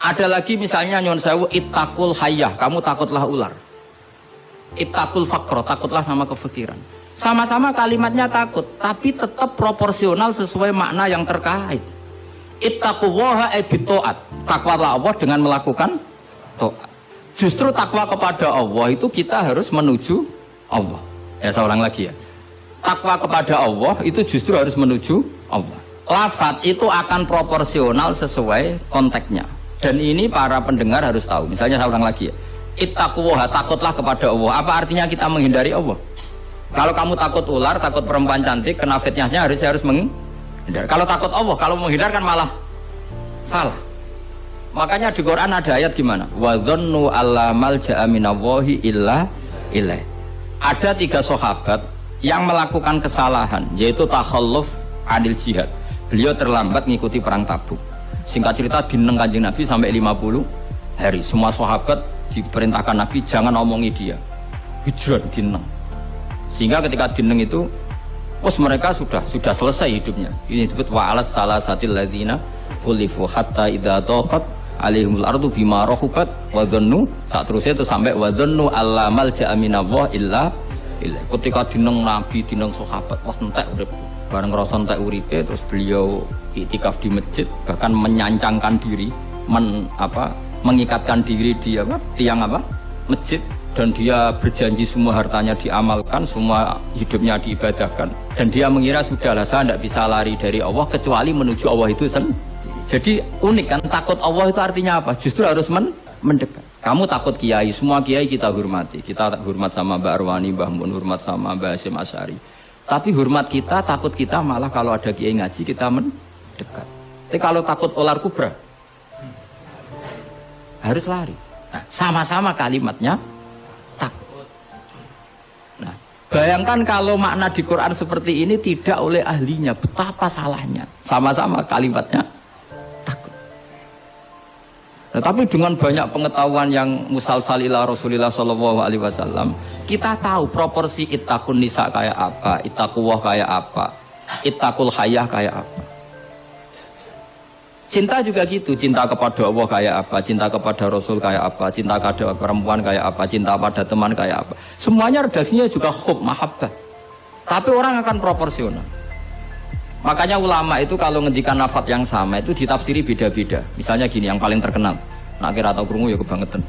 Ada lagi misalnya nyuwun sewu ittaqul hayyah, kamu takutlah ular. Ittaqul faqra, takutlah sama kefikiran. Sama-sama kalimatnya takut, tapi tetap proporsional sesuai makna yang terkait. Ittaqullaha bitaat, takwalah Allah dengan melakukan taat. Justru takwa kepada Allah itu kita harus menuju Allah. Ya saya ulang lagi ya. Takwa kepada Allah itu justru harus menuju Allah. Lafaz itu akan proporsional sesuai konteksnya. Dan ini para pendengar harus tahu. Misalnya saya ulang lagi ya. Ittaqullaha, takutlah kepada Allah. Apa artinya kita menghindari Allah? Kalau kamu takut ular, takut perempuan cantik, kena fitnahnya harus menghindar. Kalau takut Allah, kalau menghindar kan malah salah. Makanya di Quran ada ayat gimana? Wa dhannu alla malja'a minallahi illa ilaih. Ada 3 sahabat yang melakukan kesalahan, yaitu takhalluf anil jihad. Beliau terlambat mengikuti perang Tabuk. Singkat cerita dineng Kanjeng Nabi sampai 50 hari. Semua sahabat diperintahkan Nabi jangan omongi dia. Hijrah dineng. Sehingga ketika dineng itu mereka sudah selesai hidupnya. Ini disebut wa'alas salasatil ladzina khulifu hatta idza taqat alaihimul ardu bima rahubat wa dhannu, saat terusnya itu sampai wa dhannu alla malja'a minallah illa illah. Ketika dineng Nabi, dineng sahabat, wah entek urip. Bareng ngrasa entek uripe terus beliau iktikaf di masjid, bahkan menyancangkan diri, mengikatkan diri di tiang masjid. Dan dia berjanji semua hartanya diamalkan, semua hidupnya diibadahkan. Dan dia mengira sudahlah saya tidak bisa lari dari Allah kecuali menuju Allah itu sendiri. Jadi unik kan, takut Allah itu artinya apa? Justru harus mendekat. Kamu takut kiai, semua kiai kita hormati. Kita hormat sama Mbak Arwani, Mbah Mun, hormat sama Mbah Hasyim Asy'ari. Tapi hormat kita, takut kita malah kalau ada kiai ngaji kita mendekat. Tapi kalau takut ular kubra, harus lari. Nah, sama-sama kalimatnya. Bayangkan kalau makna di Quran seperti ini tidak oleh ahlinya, betapa salahnya. Sama-sama kalimatnya takut. Nah, tapi dengan banyak pengetahuan yang musalsal ila Rasulillah sallallahu alaihi wasallam, kita tahu proporsi ittaqun nisa kayak apa, ittaqullah kayak apa, ittaqul hayyah kayak apa. Cinta juga gitu, cinta kepada Allah kayak apa, cinta kepada Rasul kayak apa, cinta kepada perempuan kayak apa, cinta pada teman kayak apa. Semuanya redaksinya juga hub, mahabbah. Tapi orang akan proporsional. Makanya ulama itu kalau ngendikan lafaz yang sama itu ditafsiri beda-beda. Misalnya gini, yang paling terkenal. Nak kira atau krungu ya kebangetan.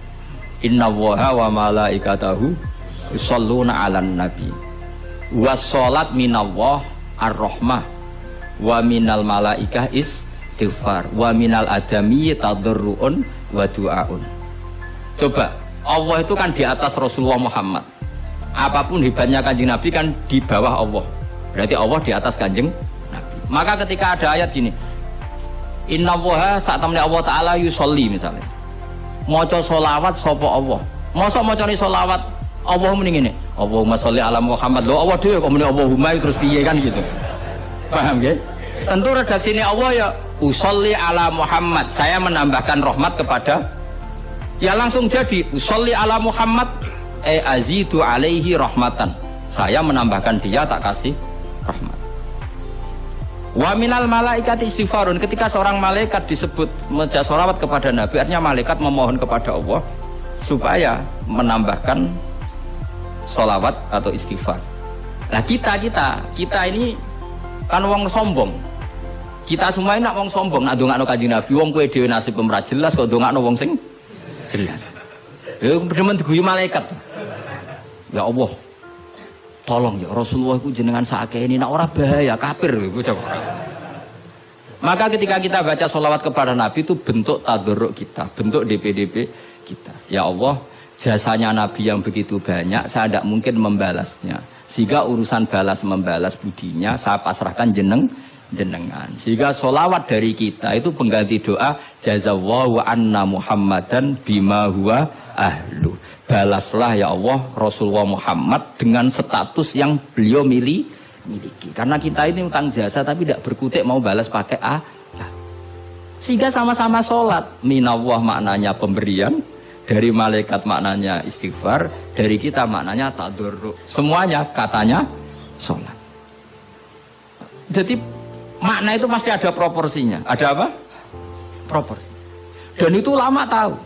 Inna waha wa malaikatahu yusholluna 'alan nabi. Wassalat minallah ar-rahmah wa minal malaikah istighfar wa minal adami tadarruun wa du'aun. Coba, Allah itu kan di atas Rasulullah Muhammad. Apapun hebatnya Kanjeng Nabi kan di bawah Allah. Berarti Allah di atas Kanjeng Nabi. Maka ketika ada ayat gini, innallaha saat temne Allah Ta'ala yusolli misalnya, maca sholawat sapa Allah. Masa macane sholawat Allah muni ngene, Allahumma sholli ala Muhammad. Lho Allah dhewe kok muni Allahumma terus piye kan gitu. Paham nggih? Tentu redaksine Allah ya usolli ala Muhammad. Saya menambahkan rahmat kepada, ya langsung jadi usolli ala Muhammad azidu alaihi rahmatan. Saya menambahkan dia tak kasih rahmat. Wa minal malaikati istighfarun. Ketika seorang malaikat disebut membaca sholawat kepada Nabi, artinya malaikat memohon kepada Allah supaya menambahkan sholawat atau istighfar. Nah kita ini kan wong sombong. Kita semua ini nak wong sombong, nak ndongakno Kanjeng Nabi, wong kowe dhewe nasib ora jelas kok ndongakno wong sing jelas. Ya demen diguyu malaikat. Ya Allah, tolong ya Rasulullah ku jenengan sakake ini nak ora bahaya kafir iku. Maka ketika kita baca sholawat kepada Nabi itu bentuk tadarruk kita, bentuk DPDP kita. Ya Allah, jasanya Nabi yang begitu banyak, saya tidak mungkin membalasnya. Sehingga urusan balas membalas budinya saya pasrahkan jenengan. Sehingga sholawat dari kita itu pengganti doa jazallahu anna Muhammadan bima huwa ahlu. Balaslah ya Allah Rasulullah Muhammad dengan status yang beliau miliki. Karena kita ini utang jasa tapi tidak berkutik mau balas pakai A. Sehingga sama-sama sholat. Minallah maknanya pemberian, dari malaikat maknanya istighfar, dari kita maknanya tadarruk. Semuanya katanya sholat. Jadi makna itu pasti ada proporsinya. Ada apa? Proporsi. Dan itu ulama tahu.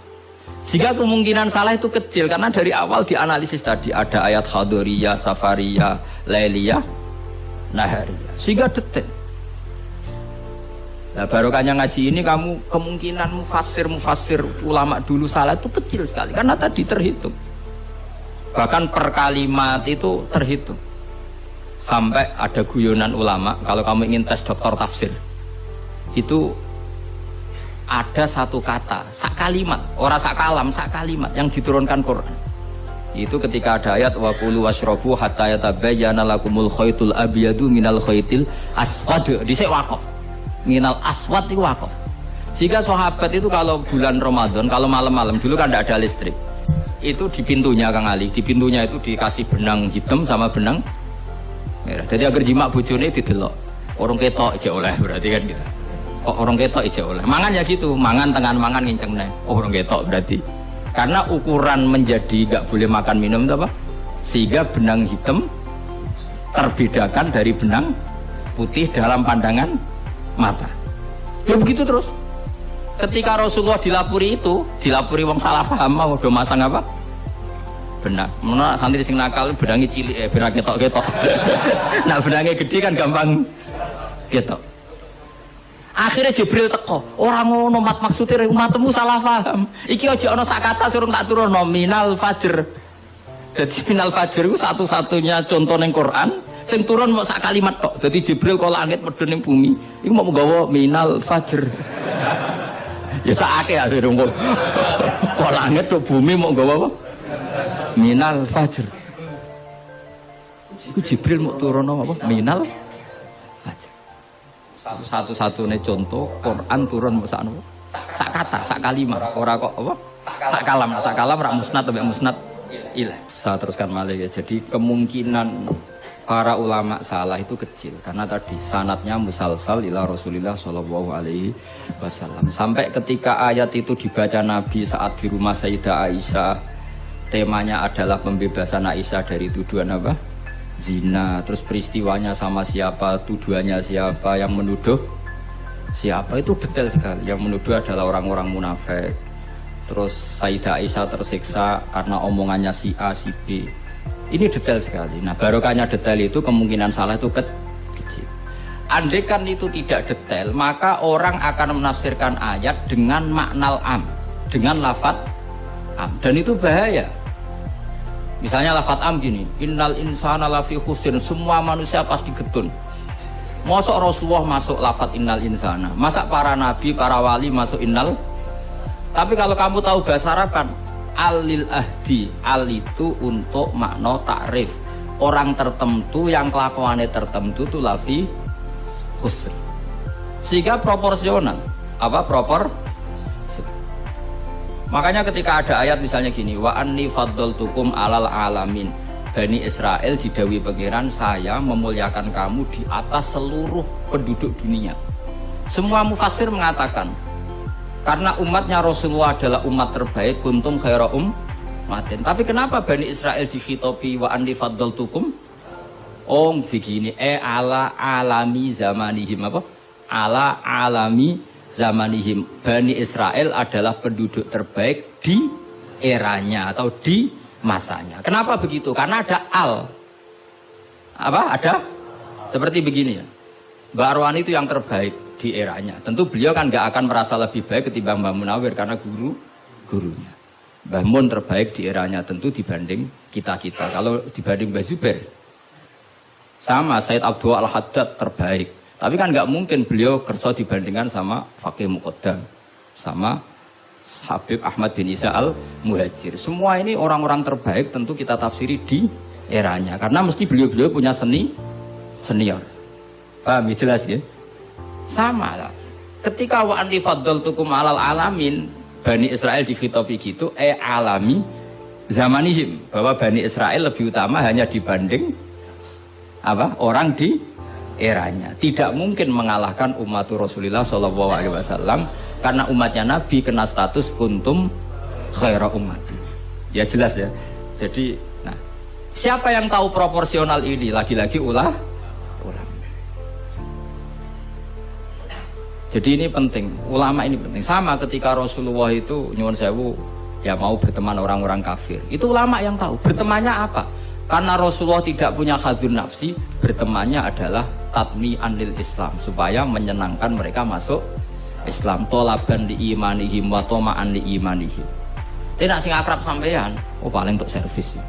Sehingga kemungkinan salah itu kecil karena dari awal dianalisis tadi ada ayat Khadoriyah, Safariyah, Lailiyah, Nahariyah. Sehingga detail. Nah, barokahnya ngaji ini kamu kemungkinan mufasir ulama dulu salah itu kecil sekali karena tadi terhitung. Bahkan per kalimat itu terhitung. Sampai ada guyonan ulama, kalau kamu ingin tes doktor tafsir, itu ada satu kata, sak kalimat, orang sak kalam, sak kalimat yang diturunkan Quran. Itu ketika ada ayat wa kulu washrabu hatta yatabayyana lakumul khaytul abyadu minal khaytil aswad. Dhisik waqaf. Minal aswad itu waqaf. Sehingga sahabat itu kalau bulan Ramadan, kalau malam-malam dulu kan tidak ada listrik. Itu di pintunya Kang Ali, di pintunya itu dikasih benang hitam sama benang merah. Jadi agar jimak bojone didelok. Orang ketok aja oleh berarti kan gitu. Kok orang ketok aja oleh. Mangan ya gitu, mangan tengan mangan nginceng neh. Orang ketok berarti. Karena ukuran menjadi gak boleh makan minum itu apa? Sehingga benang hitam terbedakan dari benang putih dalam pandangan mata. Ya begitu terus. Ketika Rasulullah dilapuri itu, dilapuri wong salah paham mau do masang apa? Benang. Menurut santri sing nakal benangnya cilik benang ketok-ketok. Nah benangnya gede kan gampang ketok. Akhirnya Jibril teko, orang ngono maksudnya umatmu salah paham. Iki aja ana sak kata suruh tak turun nominal fajr. Jadi minal fajr itu satu-satunya contoh ning Quran sing turun mau sak kalimat tok. Jadi Jibril kok langit medun ning bumi, iku mau nggawa minal fajr. Ya sakake akhire kok. Kok langit tok bumi mau nggawa apa? Minal fajr. Iku Jibril mau turun apa? Minal fajr. Satu-satunya contoh Quran turun sak kata, sak kalimat, ora kok apa? Sak kalam rak musnad sampai musnad ilah. Saya teruskan malih ya. Jadi kemungkinan para ulama salah itu kecil karena tadi sanadnya musalsal ila Rasulillah sallallahu alaihi wasallam. Sampai ketika ayat itu dibaca Nabi saat di rumah Sayyidah Aisyah, temanya adalah pembebasan Aisyah dari tuduhan apa? Zina, terus peristiwanya sama siapa, tuduhannya siapa, yang menuduh siapa, itu detail sekali. Yang menuduh adalah orang-orang munafik. Terus Sayyidah Aisyah tersiksa karena omongannya si A, si B. Ini detail sekali. Nah barokahnya detail itu kemungkinan salah itu kecil. Andai kan itu tidak detail, maka orang akan menafsirkan ayat dengan makna am, dengan lafadz am, dan itu bahaya. Misalnya lafat am gini, innal insana lafi khusr, semua manusia pasti getun. Mosok Rasulullah masuk lafat innal insana, masa para nabi, para wali masuk innal. Tapi kalau kamu tahu bahasa Arab kan, alil ahdi, al itu untuk makna takrif. Orang tertentu yang kelakuannya tertentu itu lafi khusr. Sehingga proporsional. Apa makanya ketika ada ayat misalnya gini, wa anni faddaltukum alal alamin, Bani Israel didawi pangeran, saya memuliakan kamu di atas seluruh penduduk dunia. Semua mufassir mengatakan karena umatnya Rasulullah adalah umat terbaik, kuntum khaira ummatin. Tapi kenapa Bani Israel dikhitopi wa anni faddaltukum? Oh begini, ala alami zamanihim, apa? Ala alami zamanihim. Bani Israel adalah penduduk terbaik di eranya atau di masanya. Kenapa begitu? Karena ada al. Apa? Ada? Seperti begini ya. Mbak Arwani itu yang terbaik di eranya. Tentu beliau kan nggak akan merasa lebih baik ketimbang Mbak Munawir karena gurunya. Mbah Mun terbaik di eranya tentu dibanding kita-kita. Kalau dibanding Mbah Zubair, sama Said Abdul Al-Haddad terbaik. Tapi kan nggak mungkin beliau kerja dibandingkan sama Faqih Muqaddam, sama Habib Ahmad bin Isa al-Muhajir. Semua ini orang-orang terbaik tentu kita tafsiri di eranya. Karena mesti beliau-beliau punya senior. Paham, jelas ya? Sama lah. Ketika wa anti faddaltukum alal alamin, Bani Israel dikhitopi gitu, alami zamanihim. Bahwa Bani Israel lebih utama hanya dibanding apa? Orang di eranya. Tidak mungkin mengalahkan umat Rasulullah SAW karena umatnya Nabi kena status kuntum khaira ummati. Ya jelas ya. Jadi, nah, siapa yang tahu proporsional ini? Lagi-lagi ulama. Jadi ini penting, ulama ini penting. Sama ketika Rasulullah itu nyuwun sewu ya mau berteman orang-orang kafir. Itu ulama yang tahu. Bertemannya apa? Karena Rasulullah tidak punya hadzun nafsi, bertemannya adalah tatmi anil Islam, supaya menyenangkan mereka masuk Islam. Tolaban di imanihim wa toma'an di imanihim. Tidak sing akrab sampean, oh paling untuk servis ya.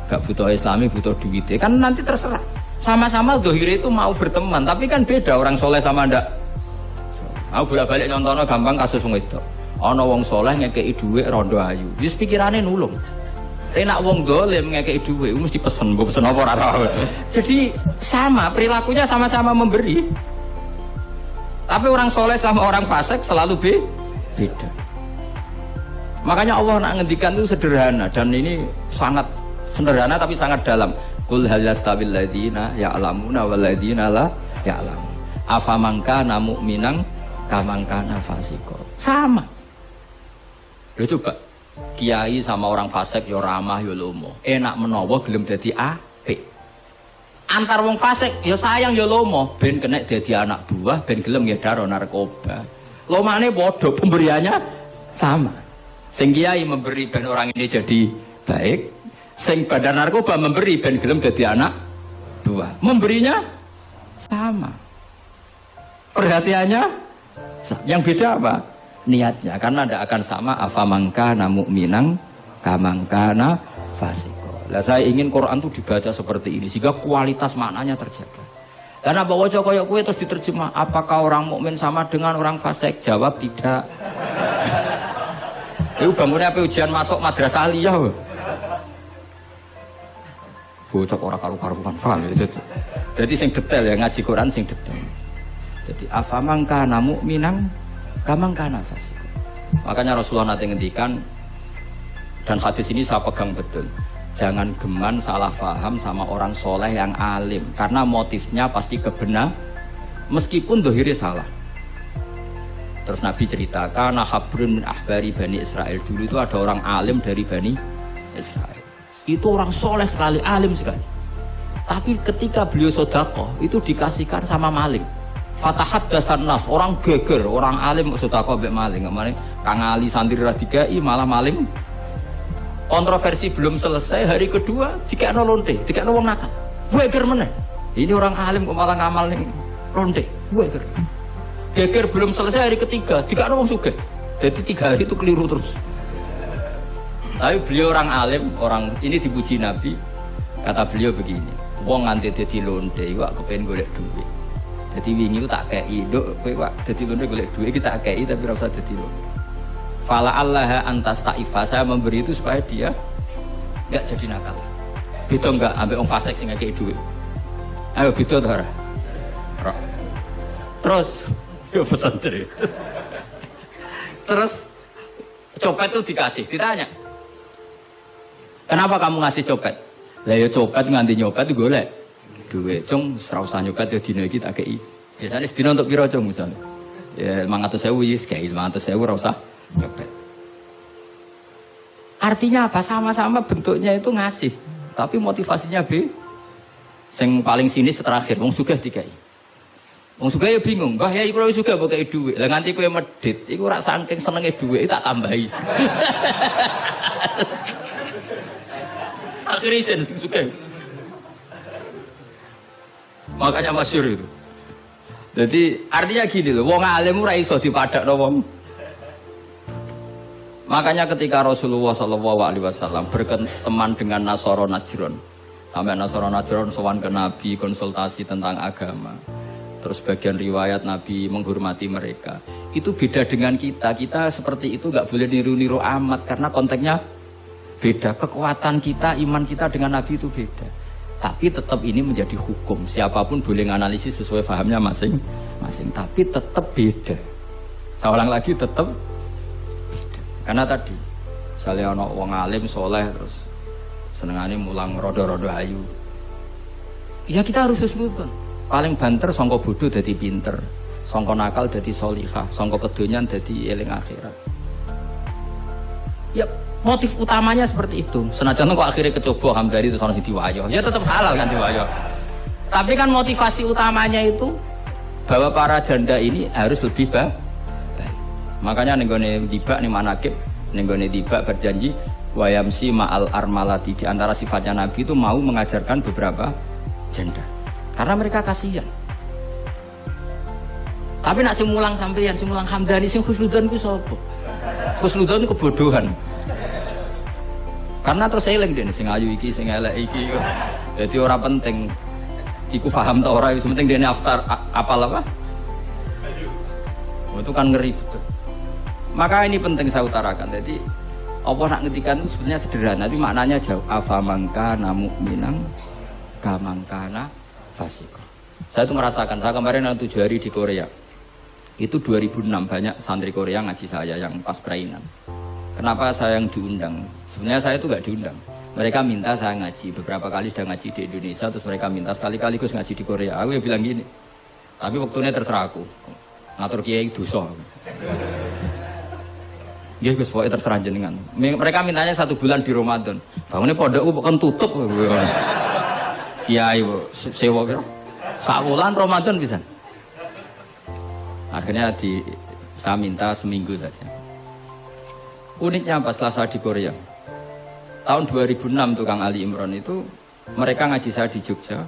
Gak butuh Islami, butuh duitnya. Kan nanti terserah. Sama-sama zahir itu mau berteman, tapi kan beda orang soleh sama ndak. Aku bolak-balik nyontono gampang kasus wong itu. Ana wong soleh ngekeki dhuwit rondo ayu. Wis pikirane nulung. Enak wong dolim ngekei duit, mesti pesen apa ora tahu. Jadi sama, perilakunya sama-sama memberi. Tapi orang soleh sama orang fasik selalu beda. Makanya Allah nak ngendikan itu sederhana dan ini sangat sederhana tapi sangat dalam. Qul hal yastawil ladzina ya'lamuna wal ladzina la ya'lamun. Afaman kana mu'minan kaman kana fasiqan. Sama. Loh coba kiai sama orang fasik yo ramah yo lomo. Enak menawa gelem dadi apik. Antar wong fasik yo sayang yo lomo, ben kena dadi anak buah, ben gelem ngedaro narkoba. Lomane padha, pemberiannya sama. Sing kiai memberi ben orang ini jadi baik, sing badar narkoba memberi ben gelem dadi anak buah. Memberinya sama. Perhatiannya yang beda apa? Niatnya, karena tidak akan sama afamangkana mu'minang kamangkana fasiko. Lah saya ingin Quran itu dibaca seperti ini sehingga kualitas maknanya terjaga. Karena bawa koyok kue terus diterjemah, apakah orang mukmin sama dengan orang fasik? Jawab tidak. Itu bangunnya apa ujian masuk madrasah aliyah. Bocok orang karu-karuan paham itu. Jadi sing detail ya, ngaji Quran sing detail. Jadi afamangkana mu'minang kamangkana fasik. Makanya Rasulullah nanti ngendikan, dan hadis ini saya pegang betul, jangan geman salah paham sama orang soleh yang alim, karena motifnya pasti kebenar meskipun dohirnya salah. Terus Nabi ceritakan habrun min ahbari Bani Israel, dulu itu ada orang alim dari Bani Israel, itu orang soleh sekali, alim sekali, tapi ketika beliau sedekah itu dikasihkan sama maling. Fatahat dasan nas, orang geger, orang alim sedekah mbek maling. Kemarin Kang Ali santri radikai malah maling. Kontroversi belum selesai, hari kedua dikekno lonte, dikekno wong nakal. Geger meneh. Ini orang alim kok malah ngamal ning lonte. Geger. Geger belum selesai, hari ketiga dikekno wong sugih. Jadi 3 hari itu keliru terus. Tapi beliau orang alim, orang ini dipuji Nabi. Kata beliau begini, wong nganti dadi londe iku kepen golek duit. Dadi wingi tak kei nduk kowe Pak dadi londe golek duit iki tak kei tapi ora usah dadi londe. Fala Allah antas taifa, saya memberi itu supaya dia enggak jadi nakal. Beda enggak ambek wong fasik sing ngekei duit. Ayo beda to ora? Terus yo pesantren. Terus copet itu dikasih, ditanya. Kenapa kamu ngasih copet? Lah ya copet nganti nyopet golek duit. Cung ora usah nyopet ya dina iki tak kei. Biasane sedina untuk piro cung misale? Ya 500.000 wis kei 500.000 ora usah nyopet. Artinya apa? Sama-sama bentuknya itu ngasih, tapi motivasinya B. Sing paling sinis terakhir wong sugih dikai. Wong sugih ya bingung, "Mbah ya iku wis sugih mbok kei dhuwit." Lah nganti kowe medhit, iku ora saking senenge dhuwit tak tambahi. Akhirnya isen sugih. Makanya masyhur itu. Jadi artinya gini loh, wong alim ora iso dipadakno wong. Makanya ketika Rasulullah SAW berteman dengan Nasara Najran, sampai Nasara Najran sowan ke Nabi konsultasi tentang agama. Terus bagian riwayat Nabi menghormati mereka. Itu beda dengan kita. Kita seperti itu nggak boleh niru-niru amat karena konteksnya beda. Kekuatan kita, iman kita dengan Nabi itu beda. Tapi tetap ini menjadi hukum. Siapapun boleh menganalisis sesuai pahamnya masing-masing. Tapi tetap beda. Saya ulang lagi tetap beda. Karena tadi, misalnya ada orang alim, soleh, terus senengannya mulang rodo-rodo ayu. Ya kita harus husnudon. Paling banter sangka bodoh dadi pinter, sangka nakal dadi solihah, sangka kedonyan dadi eling akhirat. Ya motif utamanya seperti itu. Senajan kok akhirnya kecoba Hamdani terus ono sing diwayo. Ya tetap halal kan diwayo. Tapi kan motivasi utamanya itu bahwa para janda ini harus lebih baik. Makanya ning gone Dibak ning manakib, ning gone Dibak berjanji wayamsi ma'al armalati, di antara sifatnya Nabi itu mau mengajarkan beberapa janda. Karena mereka kasihan. Tapi nak simulang sampeyan, simulang Hamdani, sing khusnudan ku sapa? Khusnudan kebodohan. Karena terus eling dene sing ayu iki, sing elek iki. Dadi ora penting iku paham ta ora, penting dene apal apa? Itu kan ngeri betul. Maka ini penting saya utarakan. Jadi Allah nak ngetikan itu sebenarnya sederhana, tapi maknanya jauh. Afamangkana mu'minan kamangkana fasiko. Saya itu merasakan, saya kemarin 7 hari di Korea. Itu 2006 banyak santri Korea ngaji saya yang pas perainan. Kenapa saya yang diundang? Sebenarnya saya itu gak diundang. Mereka minta saya ngaji. Beberapa kali sudah ngaji di Indonesia, terus mereka minta sekali-kali gus ngaji di Korea. Aku ya bilang gini. Tapi waktunya terserah aku. Ngatur kiai dosa. Ya gus pokoknya terserah jenengan. Mereka mintanya 1 bulan di Ramadan. Bangunnya pondokku bukan tutup. Kiai sewa kira. Sakulan Ramadan bisa. Akhirnya saya minta seminggu saja. Uniknya pas setelah saya di Korea, tahun 2006 tukang Ali Imran itu mereka ngaji saya di Jogja.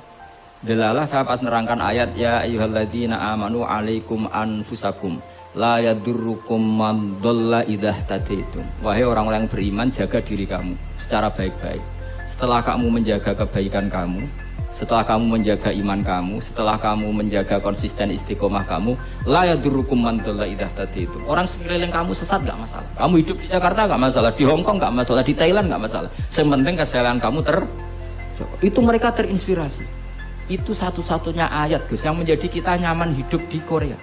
Delalah saya pas nerangkan ayat ya ayyuhalladzina amanu alaikum anfusakum la yadurrukum man dhalla idza tadaitum. Wahai orang-orang yang beriman, jaga diri kamu secara baik-baik. Setelah kamu menjaga kebaikan kamu, setelah kamu menjaga iman kamu, setelah kamu menjaga konsisten istiqomah kamu, la yadurrukum man dhalla idza tadaitum. Orang sekeliling kamu sesat enggak masalah. Kamu hidup di Jakarta enggak masalah, di Hong Kong enggak masalah, di Thailand enggak masalah. Yang penting kesehatan kamu itu mereka terinspirasi. Itu satu-satunya ayat Gus yang menjadi kita nyaman hidup di Korea.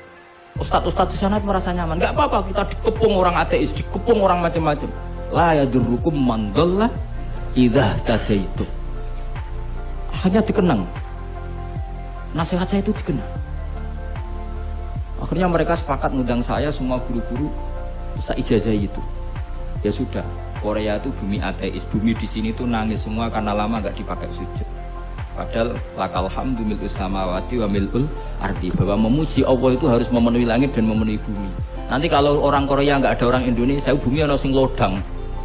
Ustadz-ustadz di sana merasa nyaman. Enggak apa-apa kita dikepung orang ateis, dikepung orang macam-macam. La yadurrukum man dhalla idza tadaitum. Akhirnya dikenang. Nasihat saya itu dikenang. Akhirnya mereka sepakat ngundang saya, semua guru-guru saya ijazahi itu. Ya sudah, Korea itu bumi ateis. Bumi di sini tuh nangis semua karena lama nggak dipakai sujud. Padahal lakal hamdu mil'us samawati wa mil'ul ardi, bahwa memuji Allah itu harus memenuhi langit dan memenuhi bumi. Nanti kalau orang Korea nggak ada orang Indonesia, bumi ana sing lodang.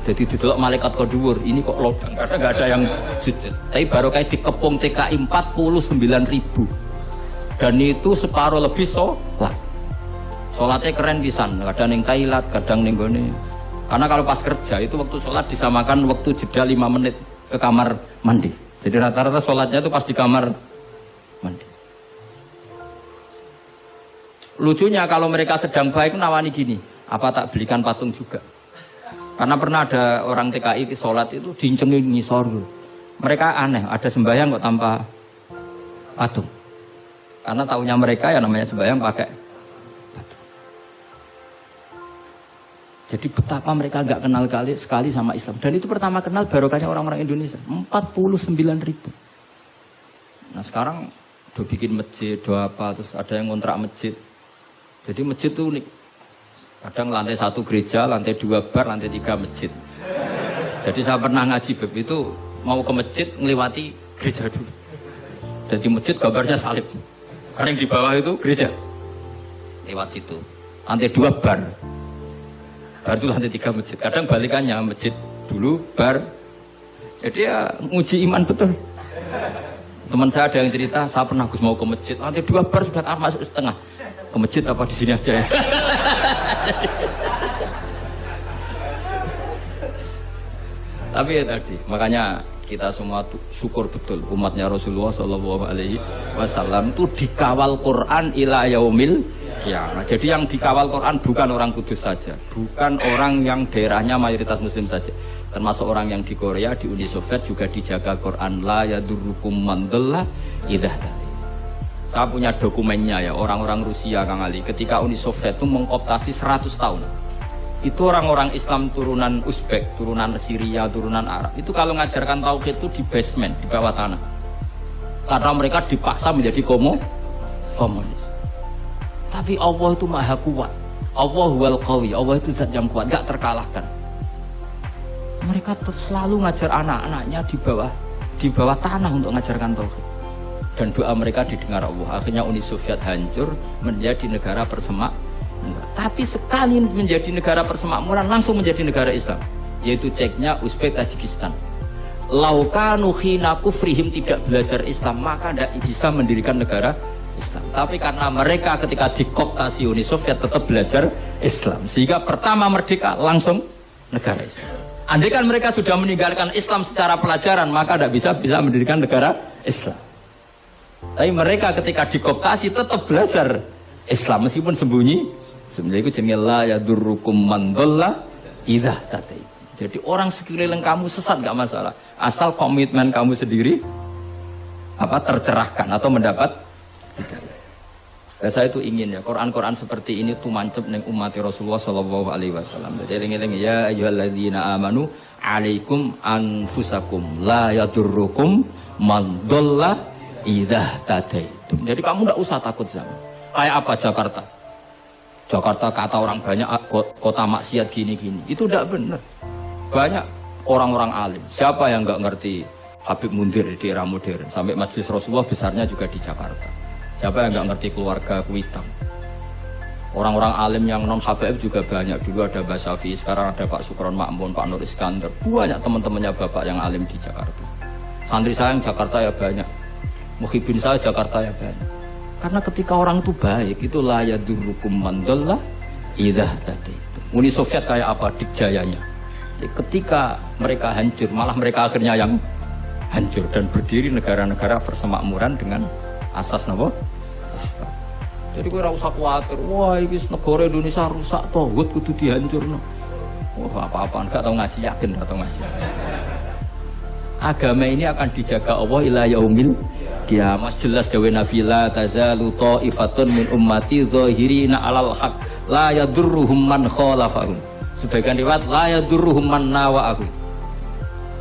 Jadi didelok malaikat kedua, ini kok lodang karena nggak ada yang sujud. Tapi baru kayak dikepung TKI 49.000 dan itu separuh lebih sholat. Sholatnya keren pisan, kadang ning Thailand, kadang ning gone Karena kalau pas kerja itu waktu sholat disamakan waktu jeda 5 menit ke kamar mandi. Jadi rata-rata sholatnya itu pas di kamar mandi. Lucunya kalau mereka sedang baik nawani gini, apa tak belikan patung juga? Karena pernah ada orang TKI sholat itu diincengin ngisor. Mereka aneh, ada sembahyang kok tanpa patung. Karena tahunya mereka ya namanya sembahyang pakai patung. Jadi betapa mereka nggak kenal sekali sama Islam. Dan itu pertama kenal barokahnya orang-orang Indonesia. 49.000. Nah sekarang udah bikin masjid, doa apa, terus ada yang ngontrak masjid. Jadi masjid itu unik. Kadang lantai 1 gereja, lantai 2 bar, lantai 3 masjid. Jadi saya pernah ngaji beb itu mau ke masjid ngelewati gereja dulu. Jadi masjid gambarnya salib. Karena yang di bawah itu gereja. Lewat situ. Lantai 2 bar. Bar itu lantai 3 masjid. Kadang balikannya masjid dulu bar. Jadi ya nguji iman betul. Teman saya ada yang cerita, saya pernah Gus mau ke masjid, lantai 2 bar sudah masuk setengah. Ke masjid apa di sini aja ya? Tapi ya tadi, makanya kita semua syukur betul umatnya Rasulullah Shallallahu Alaihi Wasallam itu dikawal Quran ila yaumil kiamat. Jadi yang dikawal Quran bukan orang Kudus saja, bukan orang yang daerahnya mayoritas Muslim saja, termasuk orang yang di Korea, di Uni Soviet juga dijaga Quran. La yadurrukum man dhalla idza hadaytum. Saya punya dokumennya ya, orang-orang Rusia Kang Ali ketika Uni Soviet itu mengoptasi 100 tahun. Itu orang-orang Islam turunan Uzbek, turunan Syria, turunan Arab. Itu kalau ngajarkan tauhid itu di basement, di bawah tanah. Karena mereka dipaksa menjadi komunis. Tapi Allah itu maha kuat. Allah wal qawi, Allah itu zat yang kuat, gak terkalahkan. Mereka selalu ngajar anak-anaknya di bawah tanah untuk ngajarkan tauhid. Dan doa mereka didengar Allah. Akhirnya Uni Soviet hancur menjadi negara persemakmuran. Tapi sekali menjadi negara persemakmuran langsung menjadi negara Islam, yaitu Ceknya, Uzbek, Tajikistan. Laukanu khina kufrihim tidak belajar Islam maka tidak bisa mendirikan negara Islam. Tapi karena mereka ketika dikooptasi Uni Soviet tetap belajar Islam, sehingga pertama merdeka langsung negara Islam. Andai kan mereka sudah meninggalkan Islam secara pelajaran maka tidak bisa mendirikan negara Islam. Tapi mereka ketika dikooptasi tetap belajar Islam meskipun sembunyi. Sebenarnya itu jenenge la yadurrukum man dhalla idza hadaytum. Jadi orang sekeliling kamu sesat gak masalah, asal komitmen kamu sendiri tercerahkan atau mendapat hidayah. Saya itu ingin ya Quran seperti ini tuh mancep ning umat Rasulullah Shallallahu Alaihi Wasallam. Jadi eling-eling ya ayyuhalladzina amanu alaikum anfusakum la yadurrukum man dhalla idza hadaytum. Jadi kamu tidak usah takut sama. Kayak apa Jakarta kata orang banyak kota maksiat gini-gini. Itu tidak benar. Banyak orang-orang alim. Siapa yang nggak ngerti Habib Mundir di era modern? Sampai Majelis Rasulullah besarnya juga di Jakarta. Siapa yang nggak ngerti keluarga Kuitang? Orang-orang alim yang non Habib juga banyak. Dulu ada Mbak Syafi'i, sekarang ada Pak Sukron Makmun, Pak Nur Iskandar. Banyak teman-temannya bapak yang alim di Jakarta. Santri saya yang Jakarta ya banyak. Muhibin saya Jakarta ya banyak. Karena ketika orang itu baik, itu la yadurrukum man dhalla idza hadaytum. Uni Soviet kayak apa dikjayanya? Ketika mereka hancur, malah mereka akhirnya yang hancur dan berdiri negara-negara persemakmuran dengan asas napa? Islam. Jadi kowe ora usah kuwatir, wah iki negara Indonesia rusak tauhid kudu dihancurno. Wah apa-apa enggak tahu ngaji, yakin enggak tahu ngaji. Agama ini akan dijaga Allah ila yaumil kiamat. Jelas dawe Nabi la tazalu ta'ifatun min ummati zahirina 'alal haq la yadurruhum man khalafahum. Sebagian riwayat la yadurruhum man nawa'ahum.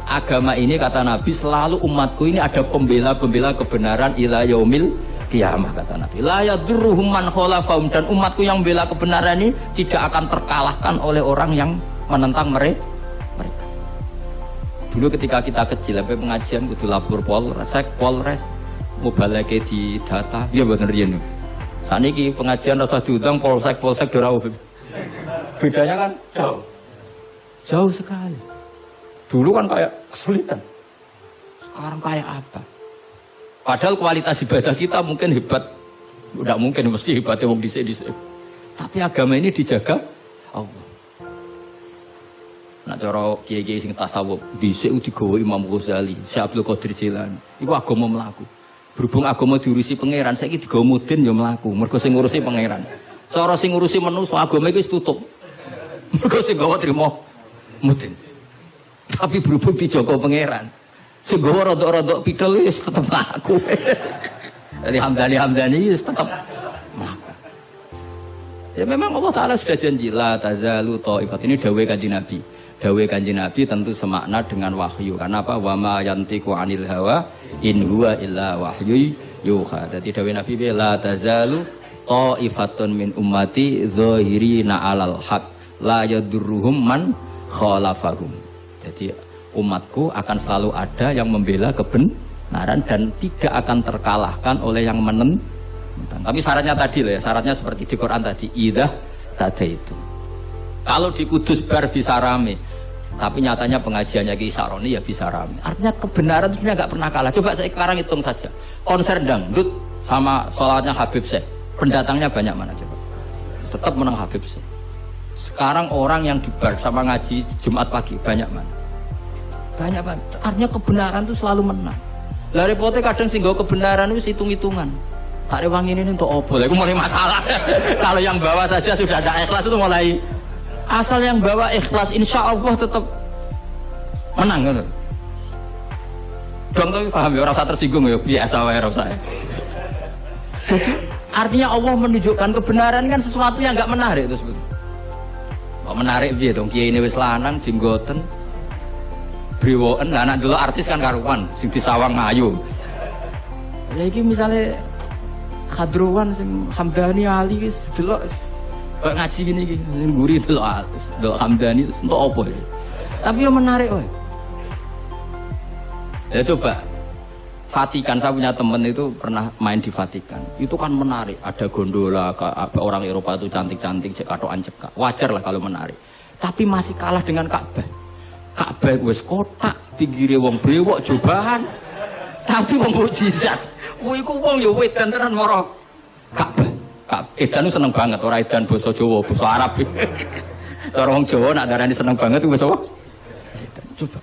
Agama ini kata Nabi selalu umatku ini ada pembela-pembela kebenaran ila yaumil kiamat kata Nabi. La yadurruhum man khalafahum, dan umatku yang membela kebenaran ini tidak akan terkalahkan oleh orang yang menentang mereka. Dulu ketika kita kecil, sampai pengajian kudu lapor Polres, mobilnya di data, dia bener ya nih. Saat ini pengajian rasa diundang Polsek dorau. Bedanya kan jauh sekali. Dulu kan kayak kesulitan, sekarang kayak apa? Padahal kualitas ibadah kita mungkin hebat, tidak mungkin mesti hebatnya wong dhisik-dhisik. Tapi agama ini dijaga Allah. Nak cara kiai-kiai sing tasawuf, dhisik digawa Imam Ghazali, Syekh Abdul Qadir Jilani. Iku agama mlaku. Berhubung agama diurusi pangeran, saiki digawa mudin ya mlaku. Mergo sing ngurusi pangeran. Cara sing ngurusi manusa agama iku wis tutup. Mergo sing gawa trimo mudin. Tapi berhubung dijaga pangeran, sing gawa rodok-rodok pidol wis tetep mlaku. Jadi Hamdani wis tetep mlaku. Ya memang Allah Ta'ala sudah janji la tazalu ta'ifat. Ini dawuh Kanjeng Nabi. Dawuh Kanjeng Nabi tentu semakna dengan wahyu. Karena apa? Wa ma yantiqu 'anil hawa in huwa illa wahyu yuha. Jadi dawuh Nabi la tazalu ta'ifatun min ummati zahirina 'alal haq la yadurruhum man khalafahum. Jadi umatku akan selalu ada yang membela kebenaran dan tidak akan terkalahkan oleh yang menentang. Tapi syaratnya tadi lah ya, syaratnya seperti di Quran tadi, idah tadi itu. Kalau di Kudus bar bisa rame, tapi nyatanya pengajiannya Ki Saroni ya bisa rame. Artinya kebenaran sebenarnya nggak pernah kalah. Coba saya sekarang hitung saja, konser dangdut sama sholatnya Habib Syekh, pendatangnya banyak mana coba? Tetap menang Habib Syekh. Sekarang orang yang di bar sama ngaji Jumat pagi banyak mana? Banyak banget. Artinya kebenaran itu selalu menang. Lah repotnya kadang singgo kebenaran itu hitung-hitungan. Hari wangi ini untuk opo, itu mulai masalah. Kalau yang bawa saja sudah ada ikhlas itu mulai. Asal yang bawa ikhlas, insya Allah tetap menang. Gitu. Dong tapi paham ya, rasa tersinggung ya, biasa wae rasa. Jadi artinya Allah menunjukkan kebenaran kan sesuatu yang nggak menarik itu sebetulnya. Kok menarik piye dong? Kiai ini wis lanang, jenggoten, brewoken, anak dulu artis kan karuan, sing disawang ngayu. Ya iki misalnya Khadrowan sing Hamdani Ali wis delok kok ngaji gini iki ngguri delok Hamdani itu untuk apa ya? Tapi yang menarik wae. Ya coba Vatikan, saya punya temen itu pernah main di Vatikan. Itu kan menarik, ada gondola, orang Eropa itu cantik-cantik, katokan cekak. Wajar lah kalau menarik. Tapi masih kalah dengan Ka'bah. Ka'bah wis kotak, pinggire wong brewok jobahan. Tapi wong mukjizat. Kuwi iku wong ya wedan tenan mara Ka'bah. Edan seneng banget, ora edan basa Jawa, basa Arab. Cara wong Jawa nak darani seneng banget iku basa apa? Coba.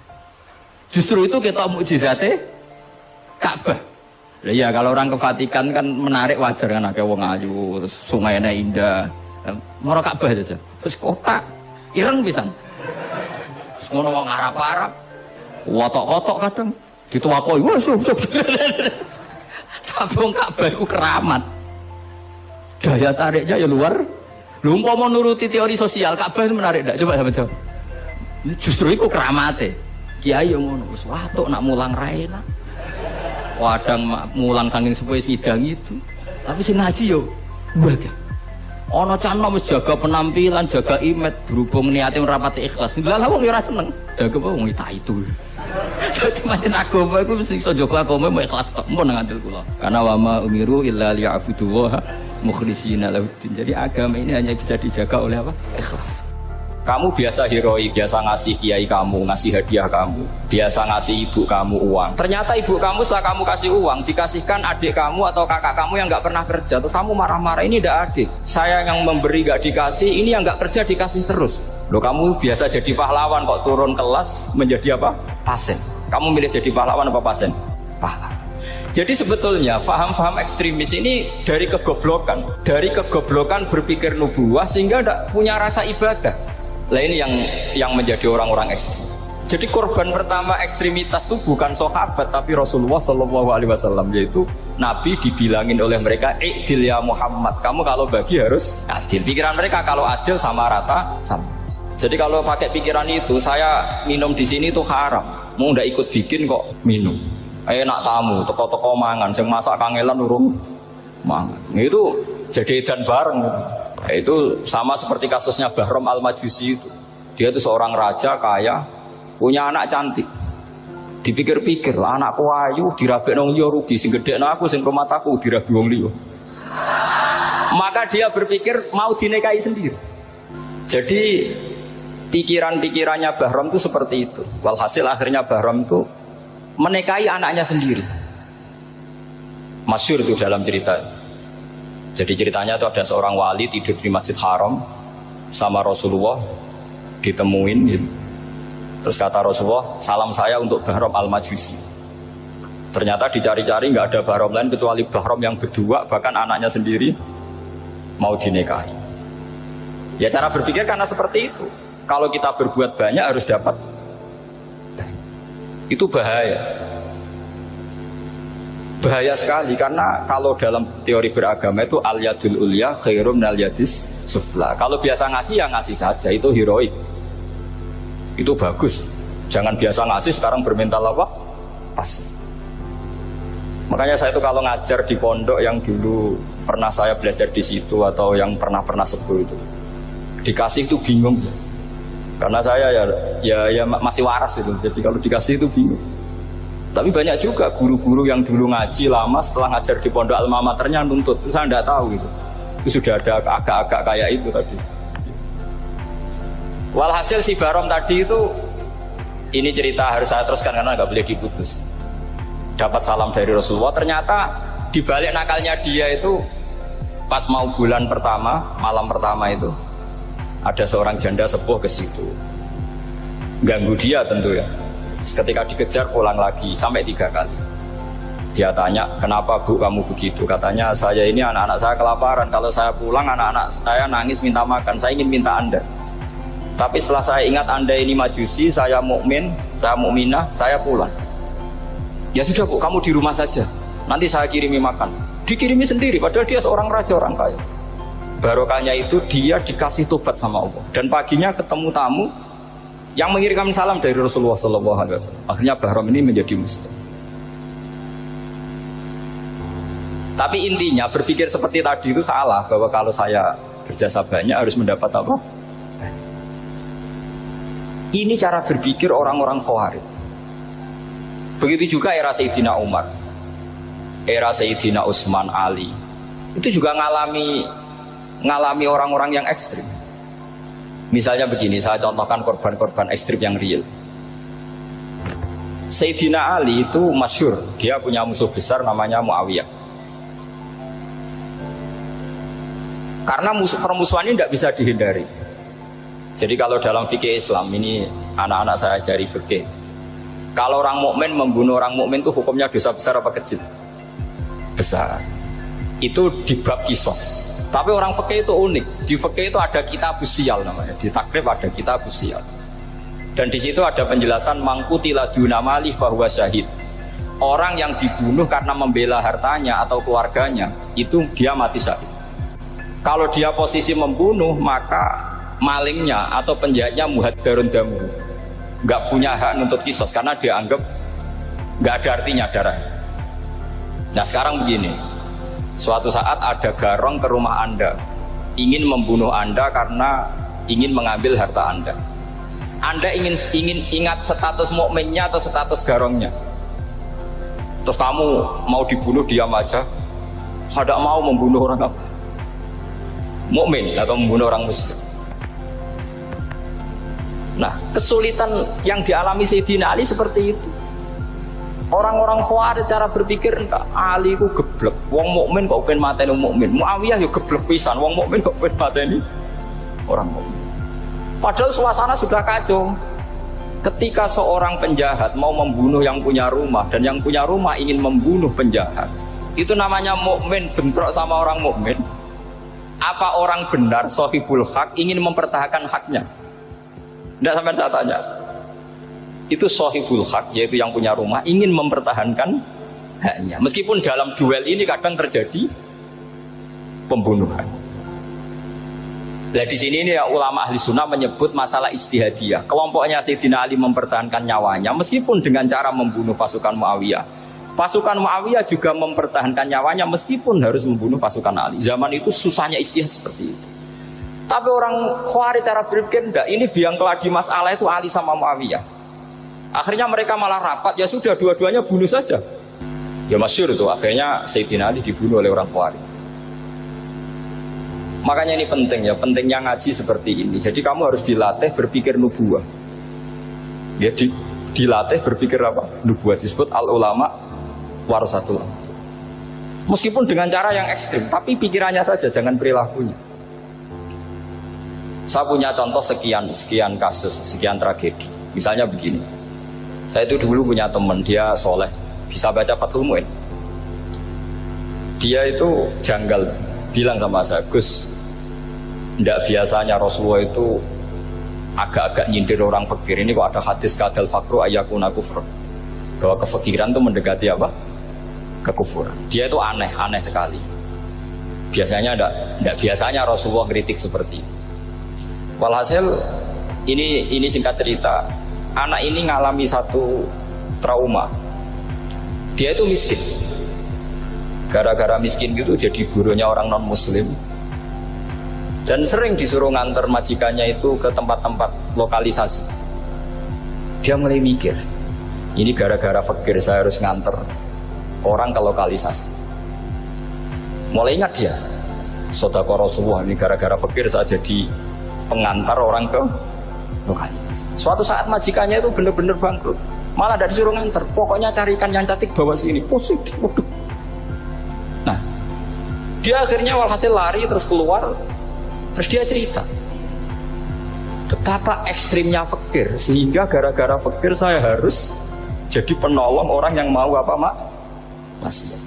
Justru itu kita mukjizate Ka'bah. Lah ya kalau orang ke Vatikan kan menarik, wajar kan, akeh wong ayu, sungainya indah. Mara Ka'bah aja. Terus kotak ireng pisan. Terus ngono wong Arab-Arab. Wotok-wotok kadang dituwakoi. Wah, tapi wong Ka'bah iku keramat. Daya tariknya ya luar. Lho umpama nuruti teori sosial, Ka'bah itu menarik ndak? Coba sampeyan jawab. Justru iku keramate. Kiai yo ngono, wis watuk nak mulang ra enak. Wadang mulang saking sepuhe sidang itu. Tapi sing ngaji yo mbah. Ana cano wis jaga penampilan, jaga image, berhubung niate rapati ikhlas. Lah wong yo ora seneng. Dago wong tak itu. Jadi macam agama itu mesti iso jaga agama mau ikhlas kok mun ngantil kula. Karena wa ma umiru illa liya'budullaha mukhlishina lahuddin. Jadi agama ini hanya bisa dijaga oleh apa? Ikhlas. Kamu biasa heroik, biasa ngasih kiai kamu, ngasih hadiah kamu, biasa ngasih ibu kamu uang. Ternyata ibu kamu setelah kamu kasih uang, dikasihkan adik kamu atau kakak kamu yang nggak pernah kerja. Terus kamu marah-marah, ini tidak adil. Saya yang memberi nggak dikasih, ini yang nggak kerja dikasih terus. Loh kamu biasa jadi pahlawan, kok turun kelas menjadi apa? Pasien. Kamu milih jadi pahlawan apa pasien? Pahlawan. Jadi sebetulnya faham-faham ekstremis ini dari kegoblokan berpikir nubuwah sehingga tidak punya rasa ibadah. Lah ini yang menjadi orang-orang ekstrim. Jadi korban pertama ekstremitas itu bukan sahabat tapi Rasulullah SAW, yaitu Nabi dibilangin oleh mereka, "I'dil ya Muhammad." Kamu kalau bagi harus adil. Pikiran mereka kalau adil sama rata sama. Jadi kalau pakai pikiran itu, saya minum di sini itu haram. Mau ndak ikut bikin kok minum. Enak tamu, toko-toko mangan, sing masak kangelan urung mangan. Itu jadi edan bareng. Itu sama seperti kasusnya Bahram Al-Majusi itu. Dia itu seorang raja kaya, punya anak cantik. Dipikir-pikir, anakku ayu dirabi nang liya rugi, sing gedhekno aku sing rumah aku dirabi wong liya. Maka dia berpikir mau dinikahi sendiri. Jadi pikiran-pikirannya Bahram itu seperti itu. Walhasil akhirnya Bahram itu menikahi anaknya sendiri. Masyhur itu dalam cerita. Jadi ceritanya itu ada seorang wali tidur di Masjid Haram sama Rasulullah, ditemuin gitu. Terus kata Rasulullah, salam saya untuk Bahram al-Majusi. Ternyata dicari-cari nggak ada Bahram lain kecuali Bahram yang berdua, bahkan anaknya sendiri mau dinikahi. Ya cara berpikir karena seperti itu. Kalau kita berbuat banyak harus dapat. Itu bahaya. Bahaya sekali karena kalau dalam teori beragama itu al-yadul ulya khairum minal yadis sufla. Kalau biasa ngasih ya ngasih saja, itu heroik. Itu bagus. Jangan biasa ngasih sekarang bermental apa? Pasif. Makanya saya itu kalau ngajar di pondok yang dulu pernah saya belajar di situ atau yang pernah sepuh itu, dikasih itu bingung. Karena saya ya masih waras itu. Jadi kalau dikasih itu bingung. Tapi banyak juga guru-guru yang dulu ngaji lama setelah ngajar di pondok alma maternya nuntut. Itu saya tidak tahu gitu. Itu sudah ada agak-agak kayak itu tadi. Walhasil si Bahram tadi itu, ini cerita harus saya teruskan karena nggak boleh diputus. Dapat salam dari Rasulullah. Ternyata di balik nakalnya dia itu pas mau bulan pertama, malam pertama itu ada seorang janda sepuh ke situ, ganggu dia tentu ya. Ketika dikejar pulang lagi sampai 3 kali. Dia tanya, kenapa bu kamu begitu? Katanya saya ini anak-anak saya kelaparan. Kalau saya pulang anak-anak saya nangis minta makan. Saya ingin minta Anda. Tapi setelah saya ingat Anda ini majusi, saya mukmin, saya mukminah, saya pulang. Ya sudah bu, kamu di rumah saja. Nanti saya kirimi makan. Dikirimi sendiri, padahal dia seorang raja, orang kaya. Barokahnya itu dia dikasih tobat sama Allah. Dan paginya ketemu tamu yang mengirimkan salam dari Rasulullah SAW. Akhirnya Bahram ini menjadi muslim. Tapi intinya berpikir seperti tadi itu salah. Bahwa kalau saya berjasa banyak harus mendapat apa? Ini cara berpikir orang-orang Khawarij. Begitu juga era Sayyidina Umar, era Sayyidina Utsman, Ali. Itu juga ngalami orang-orang yang ekstrim. Misalnya begini, saya contohkan korban-korban ekstrim yang real. Sayyidina Ali itu masyhur, dia punya musuh besar namanya Muawiyah. Karena permusuhan ini tidak bisa dihindari. Jadi kalau dalam fikih Islam ini anak-anak saya ajari fikih. Kalau orang mukmin membunuh orang mukmin itu hukumnya dosa besar apa kecil? Besar. Itu di bab kisos. Tapi orang fikih itu unik. Di fikih itu ada kitab usial namanya. Di takrib ada kitab usial. Dan di situ ada penjelasan mangkutila dunamali fahuwa syahid. Orang yang dibunuh karena membela hartanya atau keluarganya, itu dia mati syahid. Kalau dia posisi membunuh, maka malingnya atau penjahatnya muhaddarun damu, nggak punya hak nuntut kisos karena dia anggap nggak ada artinya darah. Nah sekarang begini, suatu saat ada garong ke rumah Anda, ingin membunuh Anda karena ingin mengambil harta Anda. Anda ingin ingat status mukminnya atau status garongnya. Terus kamu mau dibunuh diam aja, saya tidak mau membunuh orang apa? Mukmin atau membunuh orang muslim. Nah, kesulitan yang dialami Sayyidina Ali seperti itu. Orang-orang Khawarij cara berpikir enggak, Ali ku geblek. Wong mukmin kok pengen mateni wong mukmin. Muawiyah yo geblek pisan, wong mukmin kok pengen mateni orang mukmin. Padahal suasana sudah kacau. Ketika seorang penjahat mau membunuh yang punya rumah dan yang punya rumah ingin membunuh penjahat, itu namanya mukmin bentrok sama orang mukmin. Apa orang benar sahibul hak ingin mempertahankan haknya? Tidak sampai saya tanya. Itu sahibul hak, yaitu yang punya rumah ingin mempertahankan haknya. Meskipun dalam duel ini kadang terjadi pembunuhan. Nah di sini ini ya, ulama ahli sunnah menyebut masalah ijtihadiyah. Kelompoknya Sayyidina Ali mempertahankan nyawanya meskipun dengan cara membunuh pasukan Muawiyah. Pasukan Muawiyah juga mempertahankan nyawanya meskipun harus membunuh pasukan Ali. Zaman itu susahnya ijtihad seperti itu. Tapi orang Khawarij cara berpikir enggak, ini biang keladi masalah itu Ali sama Muawiyah. Akhirnya mereka malah rapat, ya sudah dua-duanya bunuh saja. Ya masyhur itu, akhirnya Sayyidina Ali dibunuh oleh orang Khawarij. Makanya ini penting ya, pentingnya ngaji seperti ini. Jadi kamu harus dilatih berpikir nubuwah. Ya dilatih berpikir apa? Nubuwah, disebut al-ulama warasatul. Meskipun dengan cara yang ekstrim, tapi pikirannya saja, jangan perilakunya. Saya punya contoh sekian kasus, sekian tragedi. Misalnya begini, saya itu dulu punya teman, dia soleh, bisa baca Fathul Mu'in. Dia itu janggal, bilang sama saya, Gus, tidak biasanya Rasulullah itu agak-agak nyindir orang fakir. Ini kok ada hadis kadal fakru ayakuna kufur, bahwa kefakiran itu mendekati apa? Kekufuran. Dia itu aneh sekali. Biasanya tidak biasanya Rasulullah kritik seperti ini. Walhasil ini singkat cerita, anak ini ngalami satu trauma. Dia itu miskin. Gara-gara miskin gitu jadi burunya orang non muslim. Dan sering disuruh nganter majikannya itu ke tempat-tempat lokalisasi. Dia mulai mikir, ini gara-gara fakir saya harus nganter orang ke lokalisasi. Mulai ingat dia, Sodaqah Rasulullah, ini gara-gara fakir saya jadi pengantar orang ke lokalisasi. Suatu saat majikannya itu benar-benar bangkrut, malah tidak disuruh nganter, pokoknya carikan yang cantik bawa sini. Positif. Nah, dia akhirnya walhasil lari terus keluar. Terus dia cerita betapa ekstrimnya fakir, sehingga gara-gara fakir saya harus jadi penolong orang yang mau apa maksiat.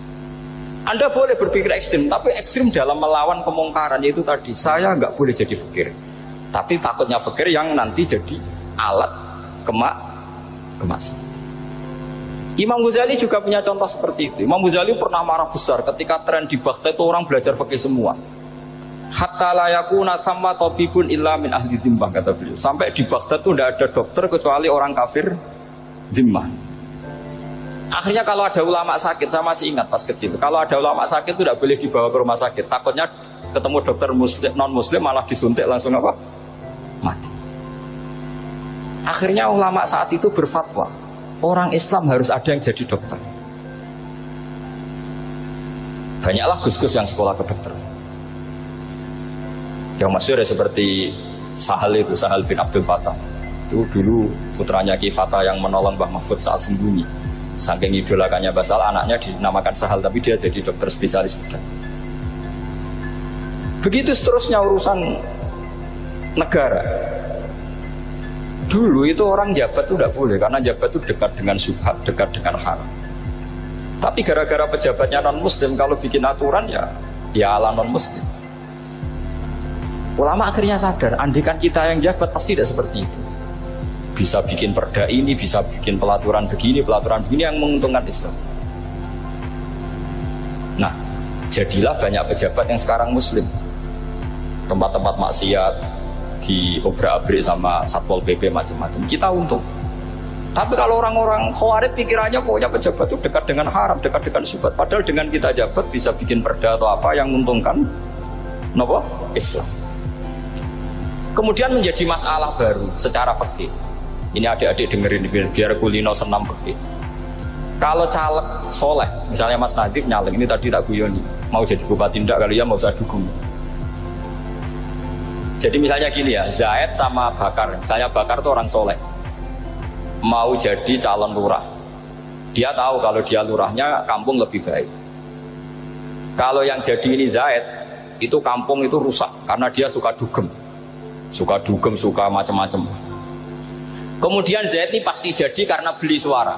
Anda boleh berpikir ekstrim, tapi ekstrim dalam melawan kemungkaran, yaitu tadi, saya nggak boleh jadi fakir, tapi takutnya fakir yang nanti jadi alat kemaksiatan. Imam Ghazali juga punya contoh seperti itu. Imam Ghazali pernah marah besar ketika tren di Baghdad itu orang belajar fikih semua. Hatta la yakuna thamma tabibun illa min ahli dhimmah, kata beliau. Sampai di Baghdad itu tidak ada dokter kecuali orang kafir dhimmah. Akhirnya kalau ada ulama sakit, saya masih ingat pas kecil, kalau ada ulama sakit itu tidak boleh dibawa ke rumah sakit. Takutnya ketemu dokter muslim, non muslim malah disuntik langsung apa? Mati. Akhirnya ulama saat itu berfatwa, orang Islam harus ada yang jadi dokter. Banyaklah gus-gus yang sekolah ke dokter. Yang masyhur ya seperti Sahal bin Abdul Fattah. Itu dulu putranya Ki Fatah yang menolong Mbah Mahfud saat sembunyi. Saking idolakannya Basal, anaknya dinamakan Sahal, tapi dia jadi dokter spesialis bedah. Begitu seterusnya urusan negara. Dulu itu orang jabat itu tidak boleh, karena jabat itu dekat dengan syubhat, dekat dengan haram. Tapi gara-gara pejabatnya non muslim, kalau bikin aturan ya ala non muslim. Ulama akhirnya sadar, andikan kita yang jabat pasti tidak seperti itu. Bisa bikin perda ini, bisa bikin pelaturan begini yang menguntungkan Islam. Nah, jadilah banyak pejabat yang sekarang muslim. Tempat-tempat maksiat diobrak-abrik sama Satpol PP macam-macam. Kita untung. Tapi kalau orang-orang khawarij pikirannya pokoknya pejabat itu dekat dengan haram, dekat dengan syubhat. Padahal dengan kita jabat bisa bikin perda atau apa yang menguntungkan Islam. Kemudian menjadi masalah baru secara fikih. Ini adik-adik dengerin biar kulino senam fikih. Kalau caleg soleh, misalnya Mas Nadif nyalek, ini tadi tak guyoni, mau jadi bupati ndak, kalau ya mau saya dukung. Jadi misalnya gini ya, Zaid sama Bakar, misalnya Bakar itu orang soleh, mau jadi calon lurah. Dia tahu kalau dia lurahnya kampung lebih baik. Kalau yang jadi ini Zaid, itu kampung itu rusak karena dia suka dugem, suka macam-macam. Kemudian Zaid ini pasti jadi karena beli suara.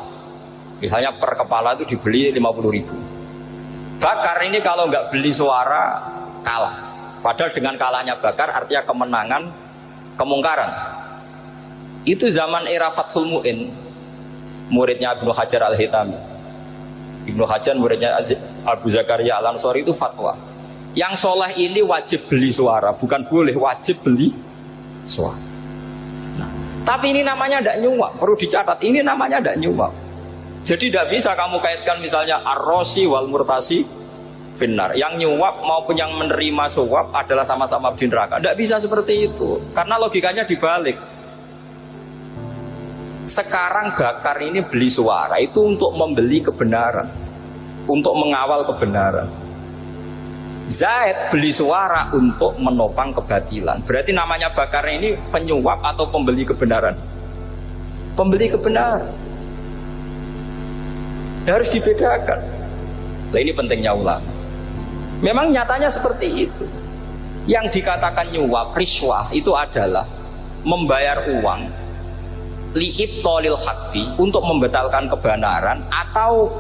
Misalnya per kepala itu dibeli 50.000. Bakar ini kalau nggak beli suara kalah. Padahal dengan kalahnya Bakar artinya kemenangan kemungkaran. Itu zaman era Fathul Mu'in, muridnya Ibnu Hajar Al-Hitami. Ibnu Hajar muridnya Abu Zakaria Al-Ansori itu fatwa, yang soleh ini wajib beli suara, bukan boleh, wajib beli suara. Nah, tapi ini namanya tidak nyuwak, perlu dicatat, ini namanya tidak nyuwak. Jadi tidak bisa kamu kaitkan misalnya ar-rosi wal murtasi finnar. Yang nyuwak maupun yang menerima suap adalah sama-sama di neraka. Tidak bisa seperti itu, karena logikanya dibalik. Sekarang Bakar ini beli suara itu untuk membeli kebenaran, untuk mengawal kebenaran. Zaid beli suara untuk menopang kebatilan. Berarti namanya Bakar ini penyuap atau pembeli kebenaran? Pembeli kebenaran. Harus dibedakan. Nah, ini pentingnya ulama. Memang nyatanya seperti itu. Yang dikatakan nyuap, riswah itu adalah membayar uang li'ibtalil haqqi, untuk membatalkan kebenaran atau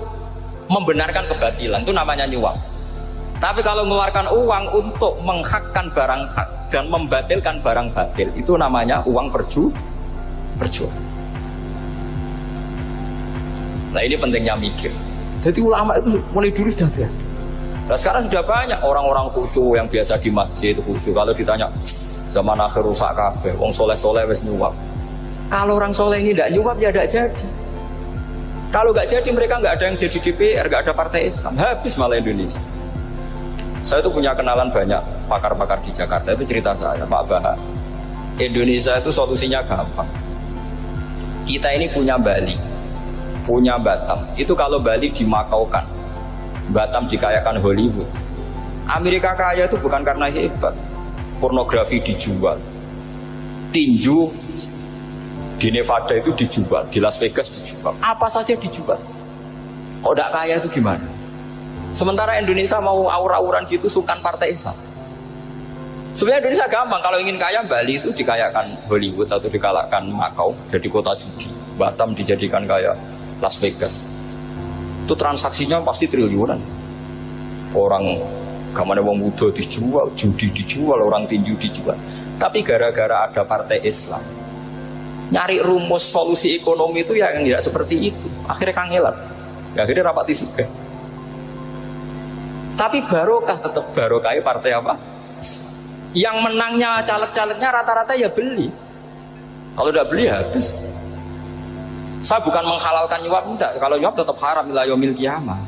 membenarkan kebatilan, itu namanya nyuap. Tapi kalau mengeluarkan uang untuk menghakkan barang hak dan membatalkan barang batil, itu namanya uang perjuangan. Nah ini pentingnya mikir. Jadi ulama itu mulai dulu sudah berarti. Nah sekarang sudah banyak orang-orang khusyuk yang biasa di masjid itu khusyuk. Kalau ditanya zaman akhir rusak kabeh, wong soleh-soleh wis nyuap. Kalau orang soleh ini tidak nyuap ya tidak jadi. Kalau nggak jadi mereka nggak ada yang jadi DPR, nggak ada partai Islam, habis malah Indonesia. Saya itu punya kenalan banyak pakar-pakar di Jakarta, itu cerita saya, Pak Bahar. Indonesia itu solusinya gampang. Kita ini punya Bali, punya Batam. Itu kalau Bali dimakaukan, Batam dikayakan Hollywood. Amerika kaya itu bukan karena hebat, pornografi dijual, tinju di Nevada itu dijual, di Las Vegas dijual, apa saja dijual. Kok tidak kaya itu gimana? Sementara Indonesia mau aur-auran gitu sukan partai Islam. Sebenarnya Indonesia gampang, kalau ingin kaya Bali itu dikayakan Hollywood atau dikalahkan Makau jadi kota judi, Batam dijadikan kaya Las Vegas. Itu transaksinya pasti triliunan. Orang kamane wong muda dijual, judi dijual, orang tinju dijual. Tapi gara-gara ada partai Islam, nyari rumus solusi ekonomi itu yang tidak seperti itu. Akhirnya kangelan. Akhirnya rapati suka. Tapi barokah tetap barokah partai apa? Yang menangnya caleg-calegnya rata-rata ya beli. Kalau tidak beli habis. Saya bukan menghalalkan nyuap, enggak. Kalau nyuap tetap haram ila yaumil qiyamah.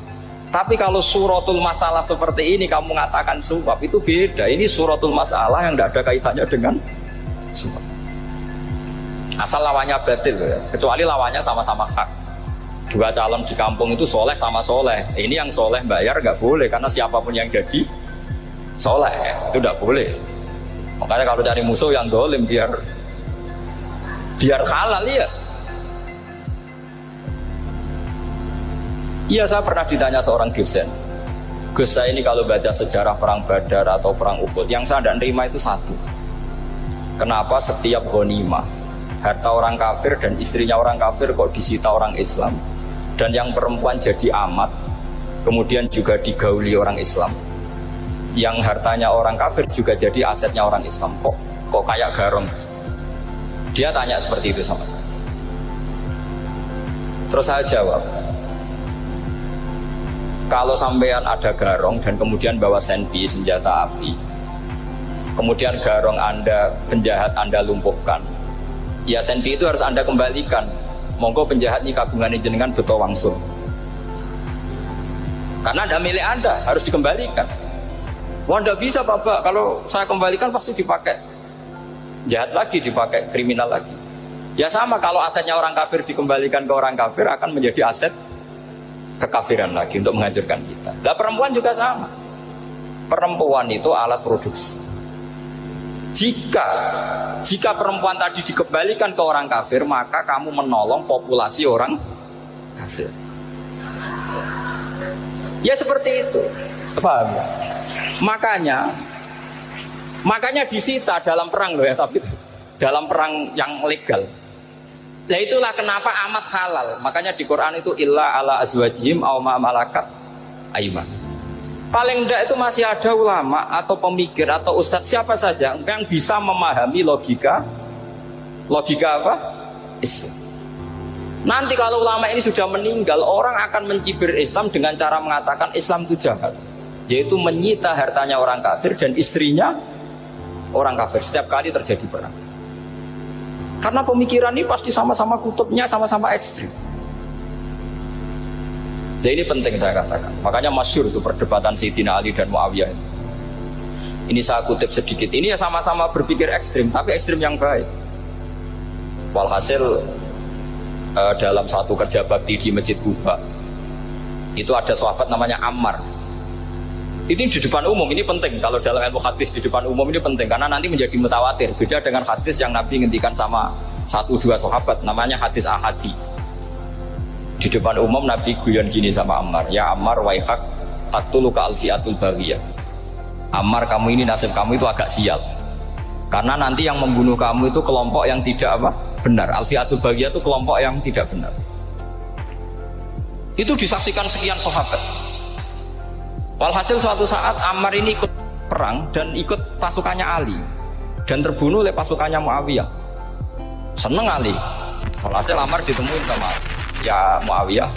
Tapi kalau suratul masalah seperti ini kamu mengatakan suap, itu beda. Ini suratul masalah yang tidak ada kaitannya dengan suap. Asal lawannya batil ya. Kecuali lawannya sama-sama hak. Dua calon di kampung itu soleh sama soleh. Ini yang soleh bayar nggak boleh, karena siapapun yang jadi soleh itu nggak boleh. Makanya kalau cari musuh yang dolim biar halal ya. Iya, saya pernah ditanya seorang dosen, Gus, saya ini kalau baca sejarah perang Badar atau perang Uhud, yang saya tidak nerima itu satu. Kenapa setiap ghanimah harta orang kafir dan istrinya orang kafir kok disita orang Islam, dan yang perempuan jadi amat, kemudian juga digauli orang Islam, yang hartanya orang kafir juga jadi asetnya orang Islam, kok kayak garong. Dia tanya seperti itu sama saya. Terus saya jawab, kalau sampean ada garong dan kemudian bawa senpi, senjata api, kemudian garong Anda, penjahat Anda lumpuhkan, ya senpi itu harus Anda kembalikan. Monggo penjahat ini kagungan jenengan beto wangsul. Karena Anda milik Anda, harus dikembalikan. Wah, tidak bisa Bapak, kalau saya kembalikan pasti dipakai jahat lagi, dipakai kriminal lagi. Ya sama, kalau asetnya orang kafir dikembalikan ke orang kafir, akan menjadi aset kekafiran lagi untuk menghancurkan kita. Nah, perempuan juga sama. Perempuan itu alat produksi. Jika perempuan tadi dikembalikan ke orang kafir, maka kamu menolong populasi orang kafir. Ya seperti itu. Paham? Makanya disita dalam perang loh ya, tapi dalam perang yang legal. Nah itulah kenapa amat halal. Makanya di Quran itu illa ala azwajihim aw ma malakat ayman. Paling enggak itu masih ada ulama atau pemikir atau ustadz siapa saja yang bisa memahami logika apa? Islam. Nanti kalau ulama ini sudah meninggal, orang akan mencibir Islam dengan cara mengatakan Islam itu jahat, yaitu menyita hartanya orang kafir dan istrinya orang kafir setiap kali terjadi perang. Karena pemikiran ini pasti sama-sama kutubnya, sama-sama ekstrim. Jadi ini penting saya katakan. Makanya masyhur itu perdebatan Sayyidina Ali dan Muawiyah. Ini saya kutip sedikit. Ini ya sama-sama berpikir ekstrim, tapi ekstrim yang baik. Walhasil dalam satu kerja bakti di Masjid Kuba, itu ada sahabat namanya Ammar. Ini di depan umum, ini penting. Kalau dalam ilmu hadis di depan umum ini penting, karena nanti menjadi mutawatir. Beda dengan hadis yang Nabi ngendikan sama 1-2 sahabat, namanya hadis ahadi. Di depan umum Nabi guyon gini sama Ammar, ya Ammar waihak taktuluka alfiatul baghiyah. Ammar, kamu ini nasib kamu itu agak sial, karena nanti yang membunuh kamu itu kelompok yang tidak apa? benar. Al-fi'atul baghiyah itu kelompok yang tidak benar. Itu disaksikan sekian sahabat. Walhasil suatu saat Ammar ini ikut perang dan ikut pasukannya Ali dan terbunuh oleh pasukannya Muawiyah. Seneng Ali. Walhasil Ammar ditemuin sama ya Muawiyah.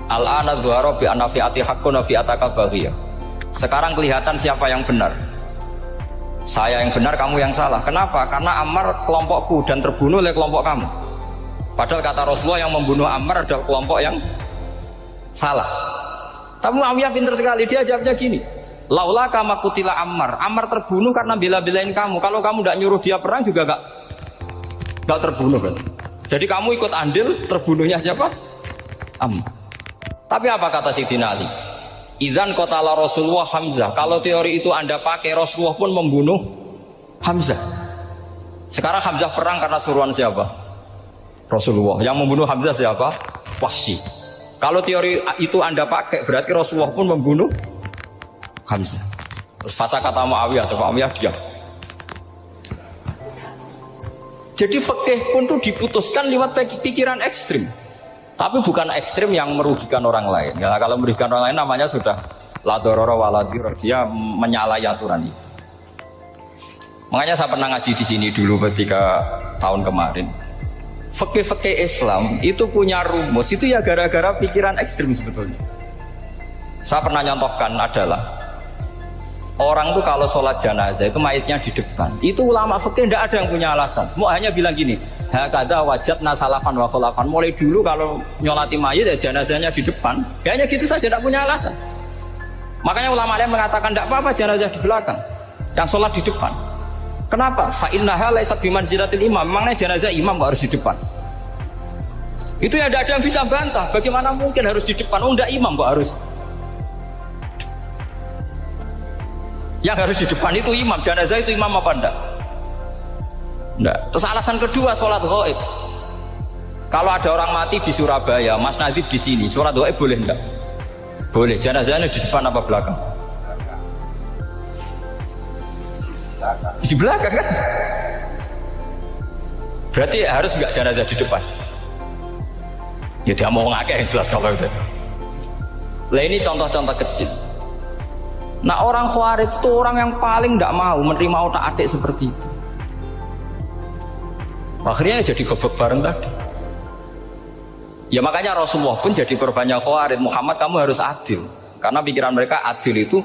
Al-ana dhuhara bi anna fi'ati haqqun wa fi'ataka baghiyah. Sekarang kelihatan siapa yang benar. Saya yang benar, kamu yang salah. Kenapa? Karena Ammar kelompokku dan terbunuh oleh kelompok kamu. Padahal kata Rasulullah yang membunuh Ammar adalah kelompok yang salah. Tapi Muawiyah pintar sekali, dia jawabnya gini, laula kama kutila Ammar. Ammar terbunuh karena bela-belain kamu. Kalau kamu tidak nyuruh dia perang juga gak terbunuh kan. Jadi kamu ikut andil terbunuhnya siapa? Ammar. Tapi apa kata Sayyidina Ali? Idzan qatala Rasulullah Hamzah. Kalau teori itu Anda pakai, Rasulullah pun membunuh Hamzah. Sekarang Hamzah perang karena suruhan siapa? Rasulullah. Yang membunuh Hamzah siapa? Wahsy. Kalau teori itu Anda pakai, berarti Rasulullah pun membunuh Hamzah. Terus fasa kata Muawiyah, Muawiyah diam. Jadi fikih pun tuh diputuskan lewat pikiran ekstrim. Tapi bukan ekstrim yang merugikan orang lain. Ya, kalau merugikan orang lain namanya sudah la dororo wa la dirar. Dia menyalahi aturan itu. Makanya saya pernah ngaji di sini dulu ketika tahun kemarin. Fikih-fikih Islam itu punya rumus, itu ya gara-gara pikiran ekstrim sebetulnya. Saya pernah nyontohkan adalah orang tuh kalau sholat jenazah itu mayitnya di depan, itu ulama fikih tidak ada yang punya alasan. Mau hanya bilang gini, hakadha wajadna salafan wa khulafan. Mulai dulu kalau nyolati mayit ya jenazahnya di depan, ya hanya gitu saja, tidak punya alasan. Makanya ulama lain mengatakan tidak apa-apa jenazah di belakang, yang sholat di depan. Kenapa? Fa innaha laysat bimanzilatil imam. Memangnya jenazah imam harus di depan. Itu ya tidak ada yang bisa bantah. Bagaimana mungkin harus di depan? Oh enggak, imam kok harus. Yang harus di depan itu imam. Jenazah itu imam apa enggak? Enggak. Terus alasan kedua, sholat ghaib. Kalau ada orang mati di Surabaya, Mas Nadib di sini, sholat ghaib boleh enggak? Boleh. Jenazahnya di depan apa belakang? Di belakang kan? Berarti harus enggak jenazah di depan? Ya dia mau ngakeh yang jelas kalau itu. Lah ini contoh-contoh kecil. Nah orang Khawarij itu orang yang paling tidak mau menerima otak-atik seperti itu. Akhirnya jadi gobek bareng tadi. Ya makanya Rasulullah pun jadi korbannya Khawarij. Muhammad kamu harus adil. Karena pikiran mereka adil itu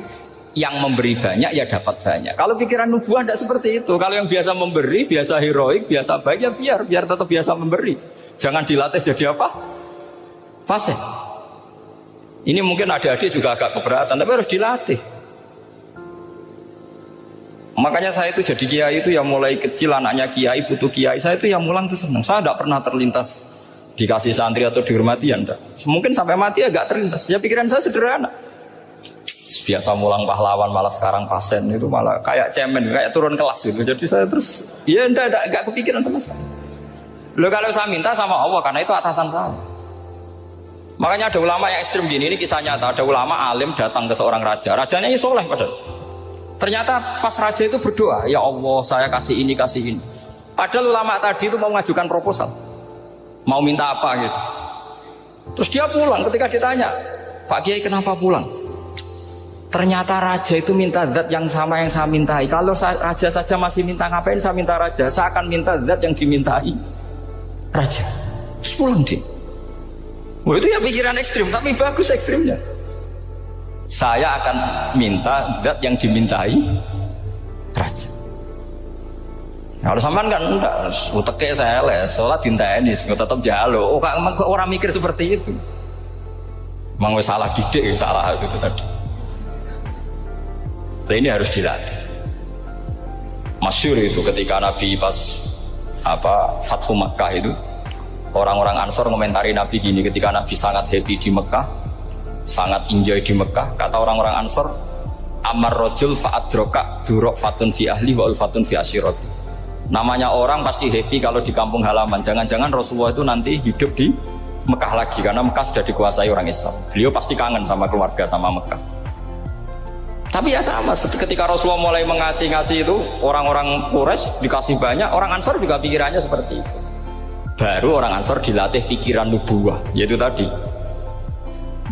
yang memberi banyak ya dapat banyak. Kalau pikiran nubuah tidak seperti itu. Kalau yang biasa memberi, biasa heroik, biasa baik ya biar tetap biasa memberi. Jangan dilatih jadi apa? Fasih. Ini mungkin adik-adik juga agak keberatan, tapi harus dilatih. Makanya saya itu jadi kiai itu ya mulai kecil anaknya kiai butuh kiai. Saya itu yang mulang itu senang. Saya tidak pernah terlintas dikasih santri atau dihormati ya enggak. Mungkin sampai mati agak terlintas. Ya pikiran saya sederhana. Biasa mulang pahlawan malah sekarang pasien itu malah kayak cemen, kayak turun kelas gitu. Jadi saya terus ya enggak kepikiran sama sekali. Loh kalau saya minta sama Allah karena itu atasan saya. Makanya ada ulama yang ekstrim gini, ini kisah nyata. Ada ulama alim datang ke seorang raja. Rajanya ini soleh padahal. Ternyata pas raja itu berdoa, ya Allah saya kasih ini. Padahal ulama tadi itu mau mengajukan proposal, mau minta apa gitu. Terus dia pulang ketika ditanya, Pak Kiai kenapa pulang? Ternyata raja itu minta zat yang sama yang saya mintai. Kalau raja saja masih minta, ngapain saya minta raja? Saya akan minta zat yang dimintai raja. Terus pulang dia. Wah itu ya pikiran ekstrim, tapi bagus ekstrimnya. Saya akan minta zat yang dimintai raja. Kalau sampean kan enggak, uteke saya les, sholat dinteni, tetap jalo. Oh kok orang mikir seperti itu? Mang wis salah didik, salah itu tadi. Nah, ini harus dilatih. Masyhur itu ketika Nabi pas Fathu Makkah itu, orang-orang Ansor komentari Nabi gini, ketika Nabi sangat happy di Mekah, sangat enjoy di Mekah, kata orang-orang Ansor, amar rojul fa'adroka durok fatun fi ahli wa ulfatun fi asyirati. Namanya orang pasti happy kalau di kampung halaman. Jangan-jangan Rasulullah itu nanti hidup di Mekah lagi, karena Mekah sudah dikuasai orang Islam. Beliau pasti kangen sama keluarga, sama Mekah. Tapi ya sama, ketika Rasulullah mulai mengasih itu, orang-orang Quraisy dikasih banyak, orang Ansor juga pikirannya seperti itu. Baru orang Ansor dilatih pikiran nubuwah, yaitu tadi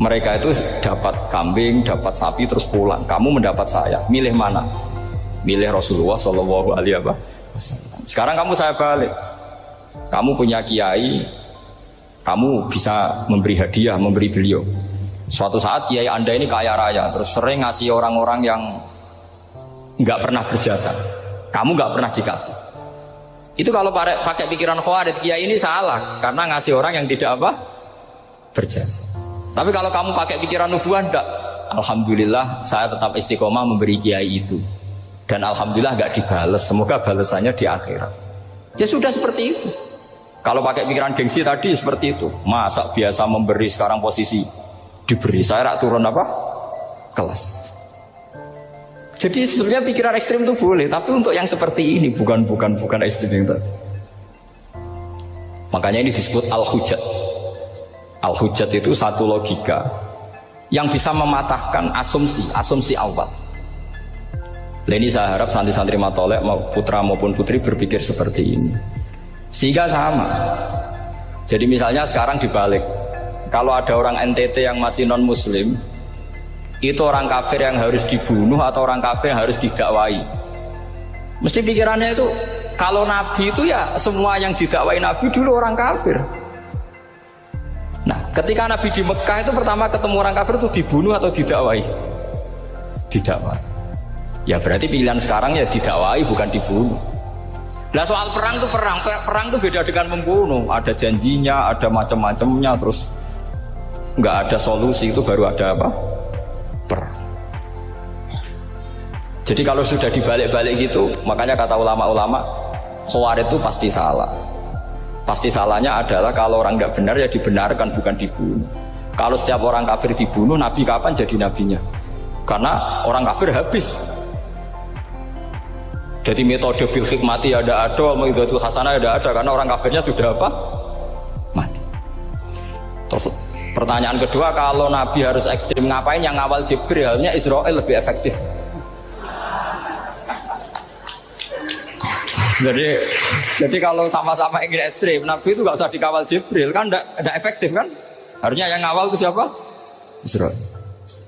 mereka itu dapat kambing, dapat sapi terus pulang. Kamu mendapat saya, milih mana? Milih Rasulullah Shallallahu Alaihi Wasallam. Sekarang kamu saya balik. Kamu punya kiai, kamu bisa memberi hadiah, memberi beliau. Suatu saat kiai Anda ini kaya raya, terus sering ngasih orang-orang yang nggak pernah berjasa. Kamu nggak pernah dikasih. Itu kalau pakai pikiran Khawarij, kiai ini salah karena ngasih orang yang tidak apa? Berjasa. Tapi kalau kamu pakai pikiran nubuah, enggak. Alhamdulillah saya tetap istiqomah memberi kiai itu. Dan alhamdulillah enggak dibales. Semoga balasannya di akhirat. Ya sudah seperti itu. Kalau pakai pikiran gengsi tadi seperti itu. Masa biasa memberi sekarang posisi diberi, saya rak turun apa? Kelas. Jadi sebenarnya pikiran ekstrim itu boleh, tapi untuk yang seperti ini bukan ekstrim yang tadi. Makanya ini disebut al-hujjat. Al-hujjat itu satu logika yang bisa mematahkan asumsi awal. Ini saya harap santri-santri matolek putra maupun putri berpikir seperti ini. Sehingga sama. Jadi misalnya sekarang dibalik, kalau ada orang NTT yang masih non muslim, itu orang kafir yang harus dibunuh atau orang kafir yang harus didakwai. Mesti pikirannya itu, kalau Nabi itu ya semua yang didakwai Nabi dulu orang kafir. Nah, ketika Nabi di Mekah itu pertama ketemu orang kafir itu dibunuh atau didakwai? Didakwai. Ya berarti pilihan sekarang ya didakwai bukan dibunuh. Nah soal perang itu perang itu beda dengan membunuh. Ada janjinya, ada macam-macamnya, terus nggak ada solusi, itu baru ada apa? Perang. Jadi kalau sudah dibalik-balik gitu, makanya kata ulama-ulama, Khawarij itu pasti salah. Pasti salahnya adalah kalau orang nggak benar ya dibenarkan, bukan dibunuh. Kalau setiap orang kafir dibunuh, Nabi kapan jadi nabinya? Karena orang kafir habis. Jadi metode bil hikmati ada, metode hasanah ada, karena orang kafirnya sudah apa? Mati. Terus pertanyaan kedua, kalau Nabi harus ekstrim, ngapain yang ngawal Jibril? Halnya Israel lebih efektif. Jadi kalau sama-sama ingin ekstrim, Nabi itu nggak usah dikawal Jibril, kan tidak efektif kan? Harusnya yang ngawal itu siapa? Israel.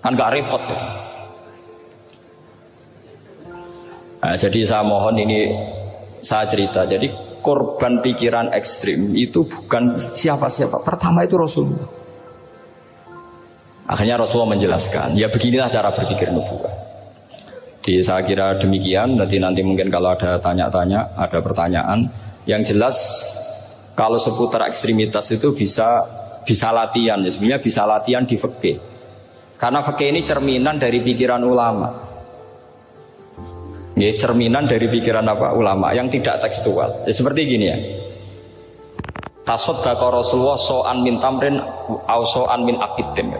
Kan nggak repot tuh. Nah, jadi saya mohon ini saya cerita. Jadi korban pikiran ekstrim itu bukan siapa-siapa. Pertama itu Rasulullah. Akhirnya Rasulullah menjelaskan, ya beginilah cara berpikir nubuwah. Jadi saya kira demikian. Nanti mungkin kalau ada tanya-tanya, ada pertanyaan. Yang jelas kalau seputar ekstremitas itu bisa latihan. Ya, sebenarnya bisa latihan di fikih. Karena fikih ini cerminan dari pikiran ulama. Ya, cerminan dari pikiran apa ulama yang tidak tekstual. Ya, seperti gini ya. Tasaddaqa Rasulullah so'an min tamrin au so'an min aqidin.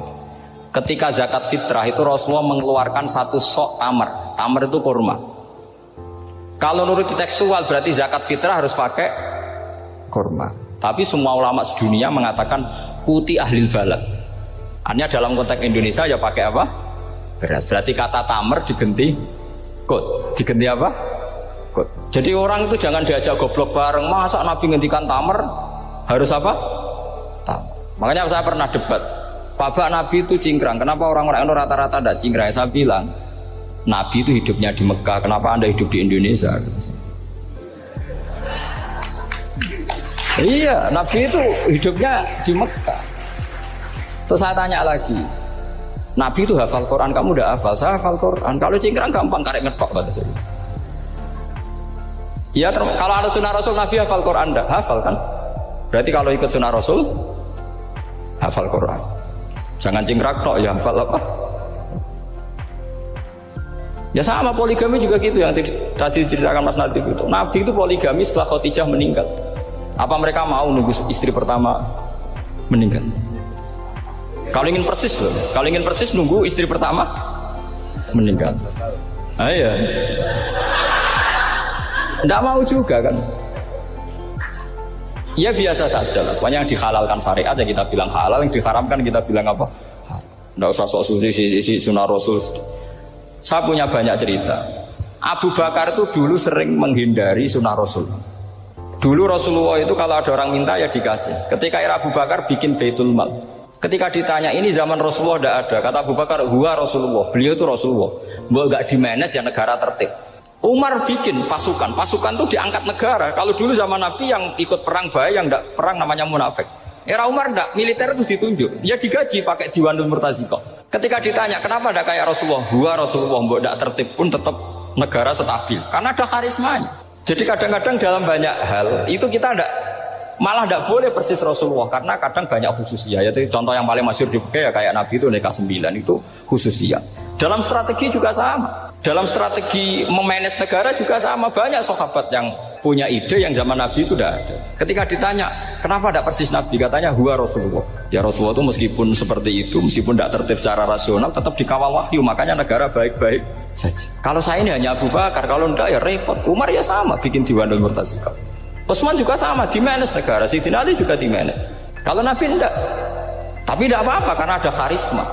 Ketika zakat fitrah itu Rasulullah mengeluarkan satu sok tamar. Tamar itu kurma. Kalau menurut tekstual berarti zakat fitrah harus pakai kurma. Tapi semua ulama sedunia mengatakan kuti ahlil balad. Artinya dalam konteks Indonesia ya pakai apa? Beras. Berarti kata tamar diganti kot. Diganti apa? Kot. Jadi orang itu jangan diajak goblok bareng. Masa Nabi ngendikan tamar harus apa? Tamar. Makanya saya pernah debat. Pak Nabi itu cingkrang. Kenapa orang-orang itu rata-rata tidak cingkrang? Saya bilang, Nabi itu hidupnya di Mekah. Kenapa Anda hidup di Indonesia? Iya, Nabi itu hidupnya di Mekah. Terus saya tanya lagi, Nabi itu hafal Quran, kamu udah hafal? Saya hafal Quran. Kalau cingkrang gampang, karek ngetok kata saya. Ya, kalau ada sunnah Rasul, Nabi hafal Quran enggak? Hafal kan? Berarti kalau ikut sunnah Rasul, hafal Quran. Jangan cingkrak tok, ya hafal apa? Ya sama poligami juga gitu yang tadi diceritakan Mas Nadif itu. Nabi itu poligami setelah Khadijah meninggal. Apa mereka mau nunggu istri pertama meninggal? Kalau ingin persis loh, kalau ingin persis nunggu istri pertama meninggal. Ah iya. Nggak mau juga kan? Ya biasa saja lah. Pokoknya yang dihalalkan syariat ya kita bilang halal, yang diharamkan kita bilang apa? Nggak usah sok suci sunnah Rasul. Saya punya banyak cerita. Abu Bakar itu dulu sering menghindari sunnah Rasul. Dulu Rasulullah itu kalau ada orang minta ya dikasih. Ketika era Abu Bakar bikin Baitul Mal. Ketika ditanya ini zaman Rasulullah tidak ada, kata Abu Bakar, huwa Rasulullah, beliau itu Rasulullah. Mau nggak dimanage ya negara tertib. Umar bikin pasukan itu diangkat negara. Kalau dulu zaman Nabi yang ikut perang bahaya, yang tidak perang namanya munafik. Era Umar tidak, militer itu ditunjuk, ya digaji pakai Diwanul Murtazikoh. Ketika ditanya kenapa tidak kayak Rasulullah, huwa Rasulullah, mau tidak tertib pun tetap negara stabil, karena ada karismanya. Jadi kadang-kadang dalam banyak hal itu kita malah tidak boleh persis Rasulullah, karena kadang banyak khususnya. Yaitu contoh yang paling masyhur di fikih ya kayak Nabi itu nikah 9 itu khususnya. Dalam strategi juga sama. Dalam strategi memanage negara juga sama. Banyak sahabat yang punya ide yang zaman Nabi itu tidak ada. Ketika ditanya kenapa tidak persis Nabi, katanya huwa Rasulullah. Ya Rasulullah itu meskipun seperti itu, meskipun tidak tertib secara rasional, tetap dikawal wahyu. Makanya negara baik-baik saja. Kalau saya ini hanya Abu Bakar, kalau tidak ya repot. Umar ya sama, bikin Diwanul Murtazikoh. Utsman juga sama, di manage negara. Sayyidina Ali juga di manage. Kalau Nabi tidak. Tapi tidak apa-apa karena ada karisma.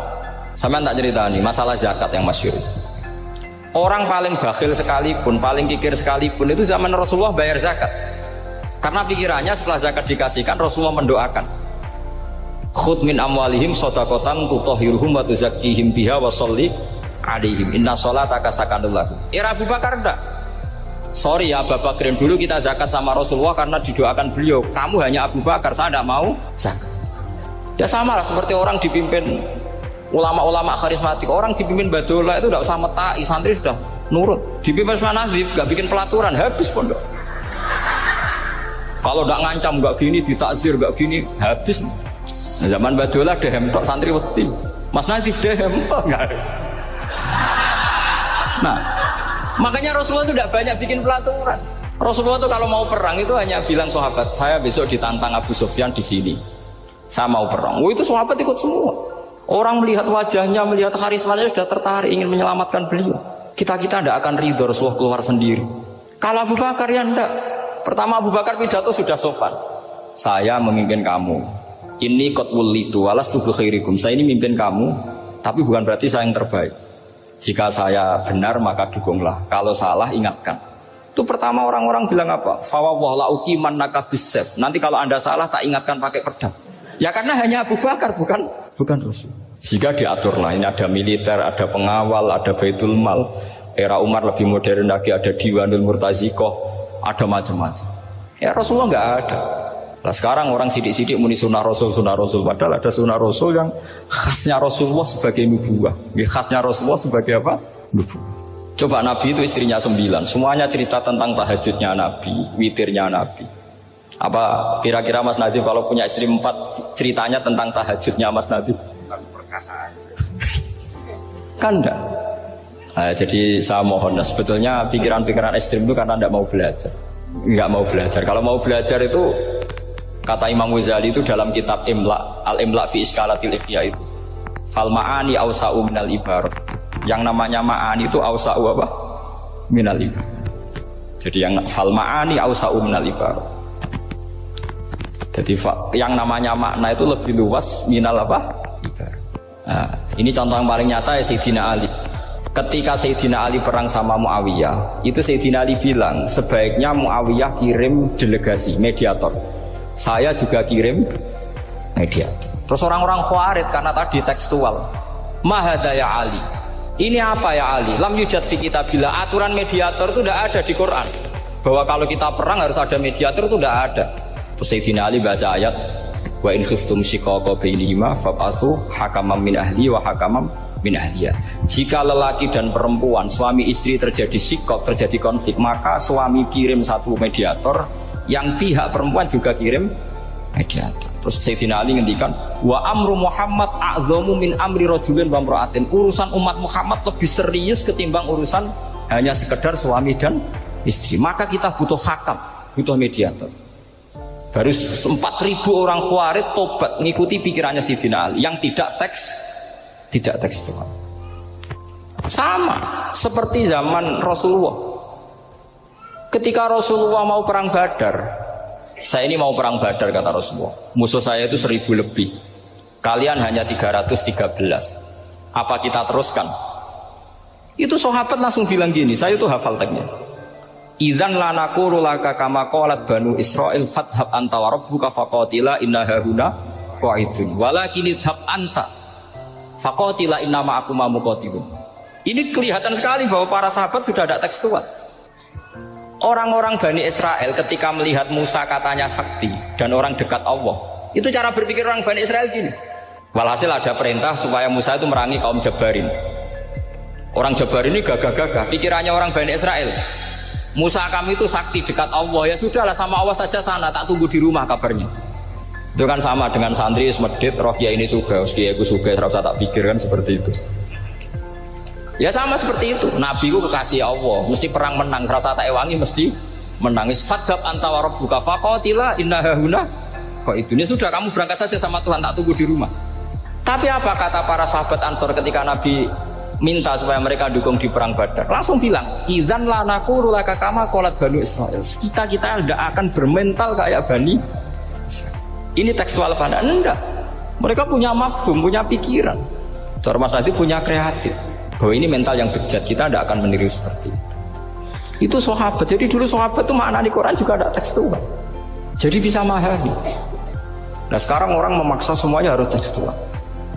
Sampean tak cerita nih masalah zakat yang masyhur. Orang paling bakhil sekalipun, paling kikir sekalipun itu zaman Rasulullah bayar zakat. Karena pikirannya setelah zakat dikasihkan, Rasulullah mendoakan. Khudh min amwalihim shadaqatan tutahhiruhum wa tuzakkihim biha wa sholli alaihim inna sholataka sakanul lahum. Era Abu Bakar enggak. Sorry ya Bapak Bakrin, dulu kita zakat sama Rasulullah karena didoakan beliau. Kamu hanya Abu Bakar, saya tidak mau zakat. Ya sama lah seperti orang dipimpin ulama-ulama karismatik, orang dipimpin Badola itu tidak usah metai, santri sudah nurut. Dipimpin Usman Nazif, gak bikin pelaturan, habis pondok. Kalau tidak ngancam, gak gini, ditakzir, gak gini, habis. Nah, zaman Badola dehem tok santri wedi. Mas Nazif dehem tok enggak. Nah, makanya Rasulullah itu tidak banyak bikin pelaturan. Rasulullah itu kalau mau perang itu hanya bilang sahabat, saya besok ditantang Abu Sufyan di sini. Saya mau perang. Oh itu sahabat ikut semua. Orang melihat wajahnya, melihat karismanya sudah tertarik ingin menyelamatkan beliau. Kita tidak akan ridho Rasulullah keluar sendiri. Kalau Abu Bakar ya enggak. Pertama Abu Bakar pidato sudah sopan. Saya memimpin kamu. Ini qad wulitu walastu bi khairikum. Saya ini memimpin kamu, tapi bukan berarti saya yang terbaik. Jika saya benar maka dukunglah. Kalau salah ingatkan. Itu pertama orang-orang bilang apa? Fa wallahu la uqimannaka bisayf. Nanti kalau Anda salah tak ingatkan pakai pedang. Ya karena hanya Abu Bakar bukan Rasul. Jika diatur lah, ini ada militer, ada pengawal, ada Baitul Mal. Era Umar lebih modern lagi, ada Diwanul Murtazikoh, ada macam-macam. Ya Rasulullah nggak ada. Nah sekarang orang sidik-sidik muni sunnah Rasul, padahal ada sunnah Rasul yang khasnya Rasulullah sebagai nubuwah. Khasnya Rasulullah sebagai apa? Nubuwah. Coba Nabi itu istrinya 9, semuanya cerita tentang tahajudnya Nabi, witirnya Nabi. Apa kira-kira Mas Nadif kalau punya istri 4 ceritanya tentang tahajudnya Mas Nadif? Kan enggak. Nah, jadi saya mohon, sebetulnya pikiran-pikiran ekstrim itu karena enggak mau belajar. Enggak mau belajar. Kalau mau belajar itu kata Imam Ghazali itu dalam kitab Imla, Al-Imla fi Iskalatil Ikhya itu. Fal ma'ani awsa'u minal ibarat. Yang namanya ma'ani itu awsa'u apa? Minal ibarat. Jadi yang fal ma'ani awsa'u minal ibarat. Jadi yang namanya makna itu lebih luas minal apa? Ibarat. Nah, ini contoh yang paling nyata ya Sayyidina Ali. Ketika Sayyidina Ali perang sama Muawiyah, itu Sayyidina Ali bilang sebaiknya Muawiyah kirim delegasi mediator. Saya juga kirim mediator. Terus orang-orang Khawarij karena tadi tekstual. Mahadha ya Ali. Ini apa ya Ali? Lam yujad fi kitabillah. Aturan mediator itu tidak ada di Quran. Bahwa kalau kita perang harus ada mediator itu tidak ada. Sayyidina Ali baca ayat wa in khiftum shiqaqa bainihima fab'atsu hakaman min ahli wa hakaman min ahliya. Jika lelaki dan perempuan suami istri terjadi shiqaq, terjadi konflik, maka suami kirim satu mediator, yang pihak perempuan juga kirim mediator. Terus Sayyidina Ali ngendikan wa amru Muhammad a'dhamu min amri rajulin wa imra'atin. Urusan umat Muhammad lebih serius ketimbang urusan hanya sekedar suami dan istri. Maka kita butuh hakam, butuh mediator. Baru 4.000 orang Khawarij tobat mengikuti pikirannya Sayyidina Ali yang tidak tekstual. Sama seperti zaman Rasulullah. Ketika Rasulullah mau perang Badar, saya ini mau perang Badar kata Rasulullah. Musuh saya itu 1.000 lebih. Kalian hanya 313. Apa kita teruskan? Itu sahabat langsung bilang gini, saya itu hafal teksnya. Idzan la naqulu laka kama qalat banu Israil fathab anta wa rabbuka faqatila inna hauna qa'idun walakin idhab anta faqatila inna ma'akum muqatilun. Ini kelihatan sekali bahwa para sahabat sudah ada tekstual. Orang-orang Bani Israel ketika melihat Musa katanya sakti dan orang dekat Allah, itu cara berpikir orang Bani Israel gini. Walhasil ada perintah supaya Musa itu merangi kaum Jabarin. Orang Jabarin ini gagah-gagah, pikirannya orang Bani Israel, Musa kami itu sakti dekat Allah, ya sudahlah sama Allah saja sana, tak tunggu di rumah kabarnya. Itu kan sama dengan santri semedit, roh ya ini suga, dia aku suga, terus tak pikir kan seperti itu. Ya sama seperti itu, Nabi itu kekasih Allah, mesti perang menang, serasa tak ewangi mesti menangis. Fadhab anta wa rabbuka faqatila inna hauna qa'idun. Ya sudah kamu berangkat saja sama Tuhan, tak tunggu di rumah. Tapi apa kata para sahabat Ansor ketika Nabi minta supaya mereka dukung di perang Badar? Langsung bilang, idzan la naqulu laka kama qalat banu Israil. Kita tidak akan bermental kayak Bani. Ini tekstual pada enggak. Mereka punya mafhum, punya pikiran. Cara Mas Hadi punya kreatif. Bahwa ini mental yang bejat, kita tidak akan meniru seperti itu. Sahabat. Jadi dulu sahabat itu makna di Quran juga ada tekstual. Jadi bisa memahami. Nah sekarang orang memaksa semuanya harus tekstual.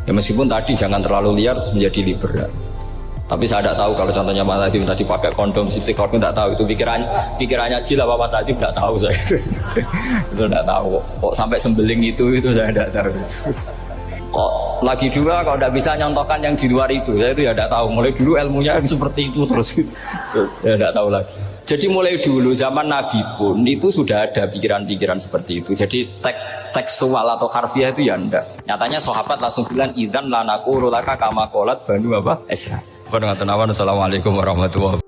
Ya meskipun tadi jangan terlalu liar menjadi liberal. Tapi saya tidak tahu kalau contohnya Mas Hadi tadi pakai kondom, sistem kondom tidak tahu itu pikirannya Jil apa Mas Hadi tidak tahu saya itu tidak tahu. Kok sampai sembeling itu saya tidak tahu. Kok lagi juga kalau tidak bisa nyontohkan yang di luar itu, saya itu ya tidak tahu. Mulai dulu ilmunya seperti itu terus ya tidak tahu lagi. Jadi mulai dulu zaman Nabi pun itu sudah ada pikiran-pikiran seperti itu. Jadi tekstual atau harfiah itu ya enggak. Nyatanya sahabat langsung bilang idzan la naqulu laka kama qalat banu Israil. Assalamualaikum warahmatullahi wabarakatuh.